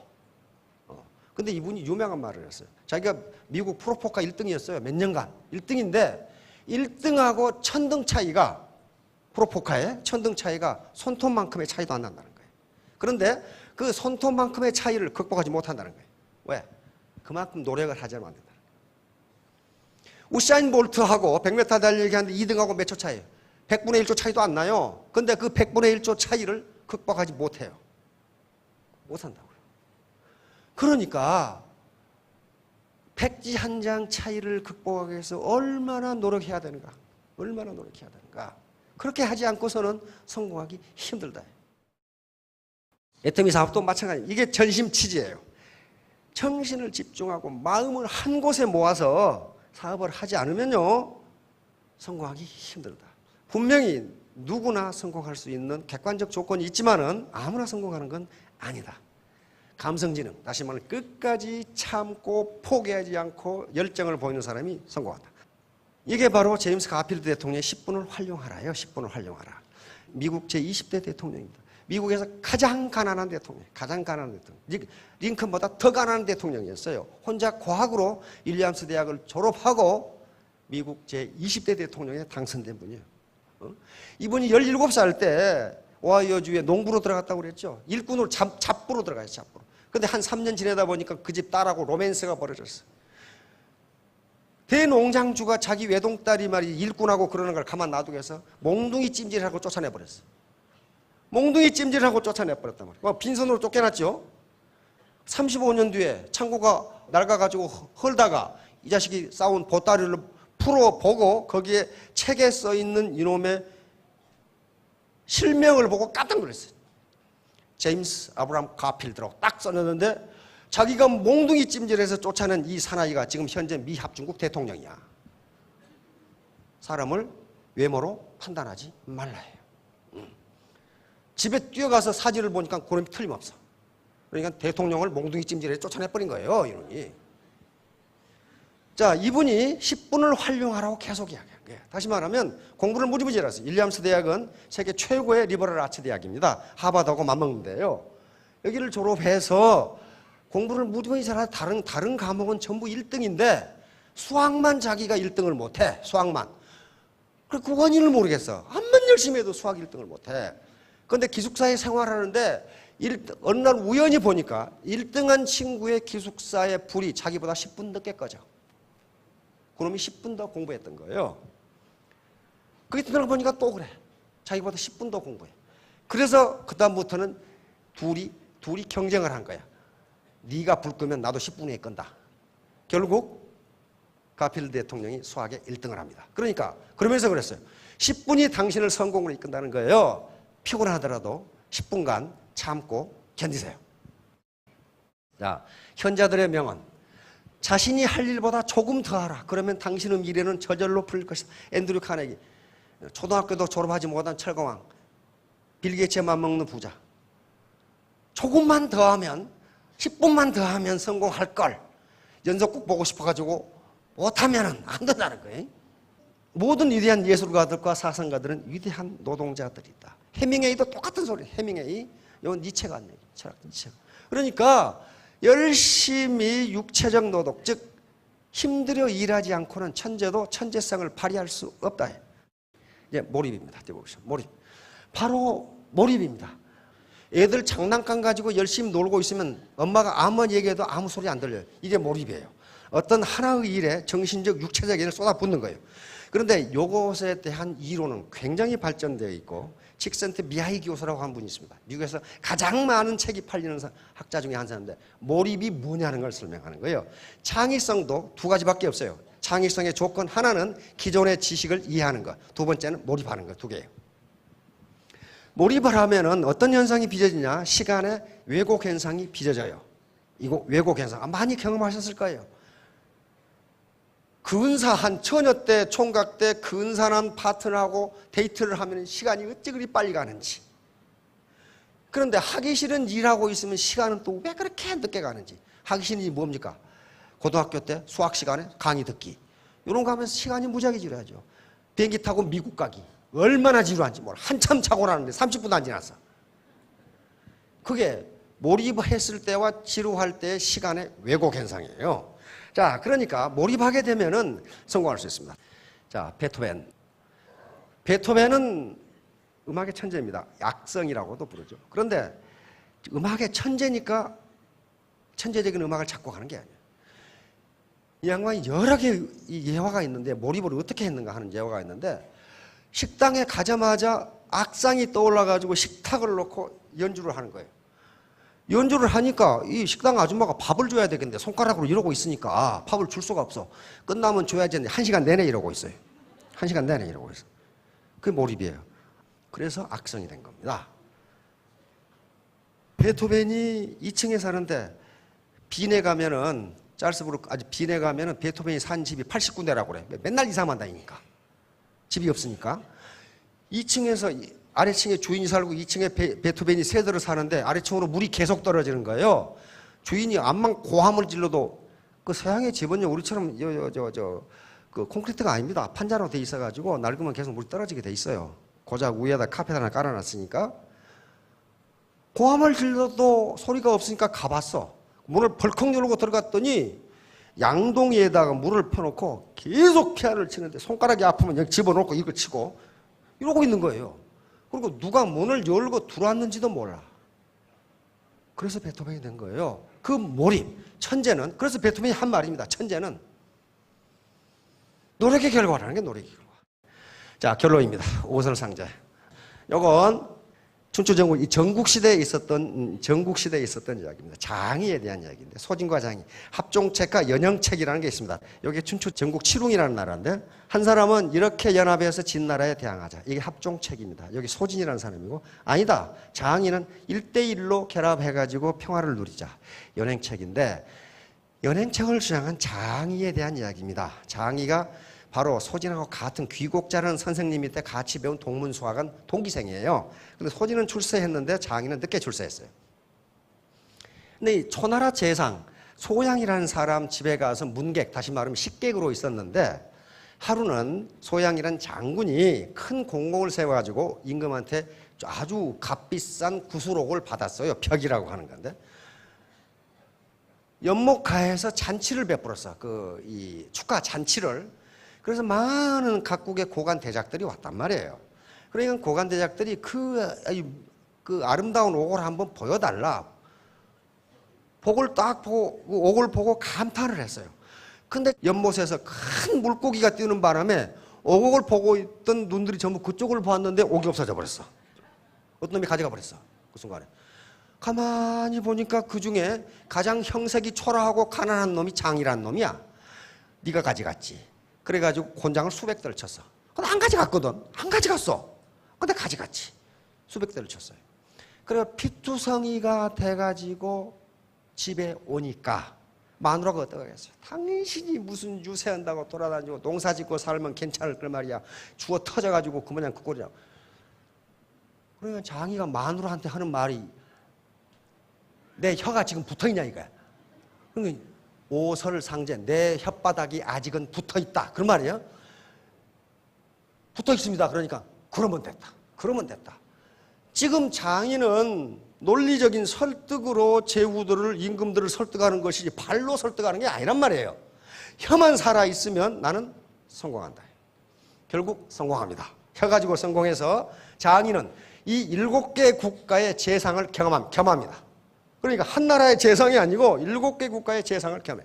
근데 이분이 유명한 말을 했어요. 자기가 미국 프로포카 1등이었어요. 몇 년간. 1등인데 1등하고 천등 차이가 프로포카의 천등 차이가 손톱만큼의 차이도 안 난다는 거예요. 그런데 그 손톱만큼의 차이를 극복하지 못한다는 거예요. 왜? 그만큼 노력을 하지 않으면 안 된다는 거예요. 우사인 볼트하고 100m 달리기 하는데 2등하고 몇 초 차이예요? 100분의 1초 차이도 안 나요. 근데 그 100분의 1초 차이를 극복하지 못해요. 못한다고요. 그러니까 백지 한 장 차이를 극복하기 위해서 얼마나 노력해야 되는가. 얼마나 노력해야 되는가. 그렇게 하지 않고서는 성공하기 힘들다. 애터미 사업도 마찬가지. 이게 전심 취지예요. 정신을 집중하고 마음을 한 곳에 모아서 사업을 하지 않으면요, 성공하기 힘들다. 분명히 누구나 성공할 수 있는 객관적 조건이 있지만은 아무나 성공하는 건 아니다. 감성지능, 다시 말하면 끝까지 참고 포기하지 않고 열정을 보이는 사람이 성공한다. 이게 바로 제임스 가필드 대통령의 10분을 활용하라예요. 10분을 활용하라. 미국 제20대 대통령입니다. 미국에서 가장 가난한 대통령, 가장 가난한 대통령. 링컨보다 더 가난한 대통령이었어요. 혼자 과학으로 윌리엄스 대학을 졸업하고 미국 제20대 대통령에 당선된 분이에요. 이분이 17살 때 오하이오주에 농부로 들어갔다고 그랬죠. 일꾼으로 잡부로 들어가요. 잡부로. 근데 한 3년 지내다 보니까 그 집 딸하고 로맨스가 벌어졌어요. 대농장주가 자기 외동딸이 말이 일꾼하고 그러는 걸 가만 놔두고 해서 몽둥이 찜질하고 쫓아내버렸어요. 몽둥이 찜질하고 쫓아내버렸단 말이에요. 빈손으로 쫓겨났죠. 35년 뒤에 창고가 낡아가지고 헐다가 이 자식이 싸운 보따리를 풀어보고 거기에 책에 써있는 이놈의 실명을 보고 깜짝 놀랐어요. 제임스 아브라함 가필드라고 딱 써놨는데 자기가 몽둥이 찜질해서 쫓아낸 이 사나이가 지금 현재 미 합중국 대통령이야. 사람을 외모로 판단하지 말라 해요. 집에 뛰어가서 사진을 보니까 그놈이 틀림없어. 그러니까 대통령을 몽둥이 찜질해서 쫓아내버린 거예요. 이놈이. 자, 이분이 10분을 활용하라고 계속 이야기한 거예요. 다시 말하면 공부를 무지무지 해놨어요. 윌리엄스 대학은 세계 최고의 리버럴 아츠 대학입니다. 하버드하고 맞먹는데요. 여기를 졸업해서 공부를 무지무지 잘하는 다른 과목은 전부 1등인데 수학만 자기가 1등을 못해. 수학만. 그래, 그 원인을 모르겠어. 암만 열심히 해도 수학 1등을 못해. 그런데 기숙사에 생활하는데 어느 날 우연히 보니까 1등한 친구의 기숙사의 불이 자기보다 10분 늦게 꺼져. 그놈이 10분 더 공부했던 거예요. 그 이튿날 보니까 또 그래. 자기보다 10분 더 공부해. 그래서 그 다음부터는 둘이 경쟁을 한 거야. 네가 불 끄면 나도 10분에 끈다. 결국 가필드 대통령이 수학에 1등을 합니다. 그러니까 그러면서 그랬어요. 10분이 당신을 성공으로 이끈다는 거예요. 피곤하더라도 10분간 참고 견디세요. 자, 현자들의 명언. 자신이 할 일보다 조금 더 하라. 그러면 당신의 미래는 저절로 풀릴 것이다. 앤드류 카네기. 초등학교도 졸업하지 못한 철거왕. 빌 게이츠에 맞먹는 부자. 조금만 더 하면 10분만 더 하면 성공할 걸. 연속극 보고 싶어가지고 못하면 안 된다는 거예요. 모든 위대한 예술가들과 사상가들은 위대한 노동자들이다. 해밍웨이도 똑같은 소리. 해밍웨이. 이건 니체가 한 얘기. 철학 니체가. 그러니까 열심히 육체적 노동, 즉 힘들여 일하지 않고는 천재도 천재성을 발휘할 수 없다. 이제 몰입입니다. 띄워보시죠. 몰입. 바로 몰입입니다. 애들 장난감 가지고 열심히 놀고 있으면 엄마가 아무리 얘기해도 아무 소리 안 들려요. 이게 몰입이에요. 어떤 하나의 일에 정신적, 육체적 에너지를 쏟아붓는 거예요. 그런데 이것에 대한 이론은 굉장히 발전되어 있고 칙센트 미하이 교수라고 한 분이 있습니다. 미국에서 가장 많은 책이 팔리는 학자 중에 한 사람인데 몰입이 뭐냐는 걸 설명하는 거예요. 창의성도 두 가지밖에 없어요. 창의성의 조건 하나는 기존의 지식을 이해하는 것, 두 번째는 몰입하는 것, 두 개예요. 몰입을 하면은 어떤 현상이 빚어지냐? 시간의 왜곡 현상이 빚어져요. 이거 왜곡 현상 많이 경험하셨을 거예요. 근사한 처녀 때, 총각 때 근사한 파트너하고 데이트를 하면 시간이 어찌 그리 빨리 가는지. 그런데 하기 싫은 일하고 있으면 시간은 또 왜 그렇게 늦게 가는지. 하기 싫은 일이 뭡니까? 고등학교 때 수학 시간에 강의 듣기. 이런 거 하면서 시간이 무지하게 지루하죠. 비행기 타고 미국 가기. 얼마나 지루한지 몰라. 한참 자고 나는데 30분도 안 지났어. 그게 몰입했을 때와 지루할 때의 시간의 왜곡 현상이에요. 자, 그러니까 몰입하게 되면은 성공할 수 있습니다. 자, 베토벤. 베토벤은 음악의 천재입니다. 악성이라고도 부르죠. 그런데 음악의 천재니까 천재적인 음악을 작곡하는 게 아니에요. 이 양반이 여러 개의 예화가 있는데 몰입을 어떻게 했는가 하는 예화가 있는데 식당에 가자마자 악상이 떠올라가지고 식탁을 놓고 연주를 하는 거예요. 연주를 하니까 이 식당 아줌마가 밥을 줘야 되겠는데 손가락으로 이러고 있으니까 밥을 줄 수가 없어. 끝나면 줘야지 했는데 1시간 내내 이러고 있어요. 1시간 내내 이러고 있어요. 그게 몰입이에요. 그래서 악성이 된 겁니다. 베토벤이 2층에 사는데 빈에 가면은 짤스부르크 아주 빈에 가면은 베토벤이 산 집이 80군데라고 그래. 맨날 이사만 다니니까. 집이 없으니까. 2층에서 아래층에 주인이 살고 2층에 베토벤이 세대로 사는데 아래층으로 물이 계속 떨어지는 거예요. 주인이 암만 고함을 질러도 그 서양의 집은요 우리처럼 그 콘크리트가 아닙니다. 판자로 돼 있어가지고 낡으면 계속 물이 떨어지게 돼 있어요. 고작 위에다 카펫 하나 깔아놨으니까 고함을 질러도 소리가 없으니까 가봤어. 문을 벌컥 열고 들어갔더니 양동이에다가 물을 펴놓고 계속 피아노를 치는데 손가락이 아프면 여기 집어넣고 이걸 치고 이러고 있는 거예요. 그리고 누가 문을 열고 들어왔는지도 몰라. 그래서 베토벤이 된 거예요. 그 몰입, 천재는, 그래서 베토벤이 한 말입니다. 천재는 노력의 결과라는 게 노력의 결과. 자, 결론입니다. 오설상제. 요건 춘추전국, 이 전국시대에 있었던 이야기입니다. 장의에 대한 이야기인데, 소진과 장의, 합종책과 연영책이라는 게 있습니다. 여기 춘추전국 칠웅이라는 나라인데, 한 사람은 이렇게 연합해서 진 나라에 대항하자. 이게 합종책입니다. 여기 소진이라는 사람이고, 아니다. 장의는 1대1로 결합해가지고 평화를 누리자. 연행책인데, 연행책을 주장한 장의에 대한 이야기입니다. 장의가 바로 소진하고 같은 귀곡자라는 선생님이 때 같이 배운 동문수학은 동기생이에요. 근데 소진은 출세했는데 장의는 늦게 출세했어요. 근데 이 초나라 재상, 소양이라는 사람 집에 가서 문객, 다시 말하면 식객으로 있었는데 하루는 소양이라는 장군이 큰 공공을 세워가지고 임금한테 아주 값비싼 구슬옥을 받았어요. 벽이라고 하는 건데. 연목가에서 잔치를 베풀었어. 이 축하 잔치를. 그래서 많은 각국의 고관 대작들이 왔단 말이에요. 그러니까 고관 대작들이 그 아름다운 옥을 한번 보여달라. 복을 딱 보고, 옥을 보고 감탄을 했어요. 근데 연못에서 큰 물고기가 뛰는 바람에 옥을 보고 있던 눈들이 전부 그쪽을 보았는데 옥이 없어져 버렸어. 어떤 놈이 가져가 버렸어. 그 순간에. 가만히 보니까 그 중에 가장 형색이 초라하고 가난한 놈이 장이라는 놈이야. 네가 가져갔지. 그래가지고 곤장을 수백 대를 쳤어. 근데 안 가져갔거든. 안 가져갔어. 근데 가져갔지. 수백 대를 쳤어요. 그래 피투성이가 돼가지고 집에 오니까 마누라가 어떡하겠어요. 당신이 무슨 유세한다고 돌아다니고 농사 짓고 살면 괜찮을 걸 말이야. 죽어 터져가지고 그 모양 그 꼴이야. 그러니까 장이가 마누라한테 하는 말이 내 혀가 지금 붙어있냐 이거야. 그러니까 오설상제, 내 혓바닥이 아직은 붙어있다. 그런 말이에요. 붙어있습니다. 그러니까 그러면 됐다. 그러면 됐다. 지금 장인은 논리적인 설득으로 제후들을, 임금들을 설득하는 것이지 발로 설득하는 게 아니란 말이에요. 혀만 살아있으면 나는 성공한다. 결국 성공합니다. 해가지고 성공해서 장인은 이 7개 국가의 재상을 겸합니다. 그러니까 한 나라의 재상이 아니고 7개 국가의 재상을 겸해.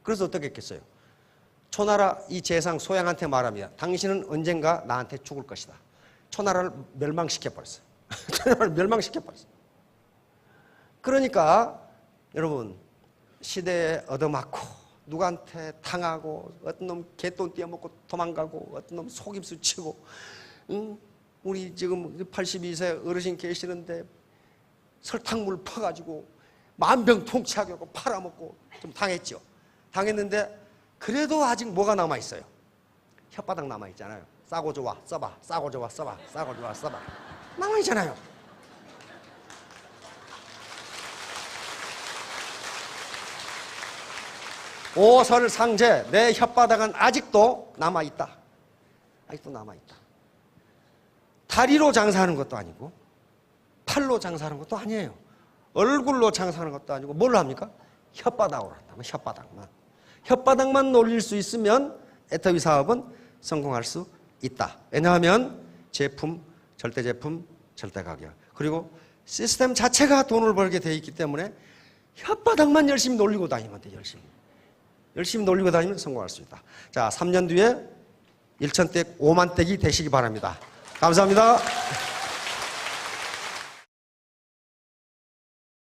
그래서 어떻게 했겠어요? 초나라 이 재상 소양한테 말합니다. 당신은 언젠가 나한테 죽을 것이다. 초나라를 멸망시켜버렸어요. 초나라를 멸망시켜버렸어요. 그러니까 여러분 시대에 얻어맞고 누구한테 당하고 어떤 놈 개돈 떼어먹고 도망가고 어떤 놈 속임수 치고 우리 지금 82세 어르신 계시는데 설탕물 퍼가지고 만병통치하게 하고 팔아먹고 좀 당했죠. 당했는데 그래도 아직 뭐가 남아있어요? 혓바닥 남아있잖아요. 싸고 좋아 써봐, 싸고 좋아 써봐, 싸고 좋아 써봐 남아있잖아요. 오설상제 내 혓바닥은 아직도 남아있다. 아직도 남아있다. 다리로 장사하는 것도 아니고 팔로 장사하는 것도 아니에요. 얼굴로 장사하는 것도 아니고 뭘로 합니까? 혓바닥으로 한다. 혓바닥만. 혓바닥만 놀릴 수 있으면 애터미 사업은 성공할 수 있다. 왜냐하면 제품, 절대제품, 절대가격 그리고 시스템 자체가 돈을 벌게 돼 있기 때문에 혓바닥만 열심히 놀리고 다니면 돼. 열심히 놀리고 다니면 성공할 수 있다. 자, 3년 뒤에 1,000댁 5만 댁이 되시기 바랍니다. 감사합니다.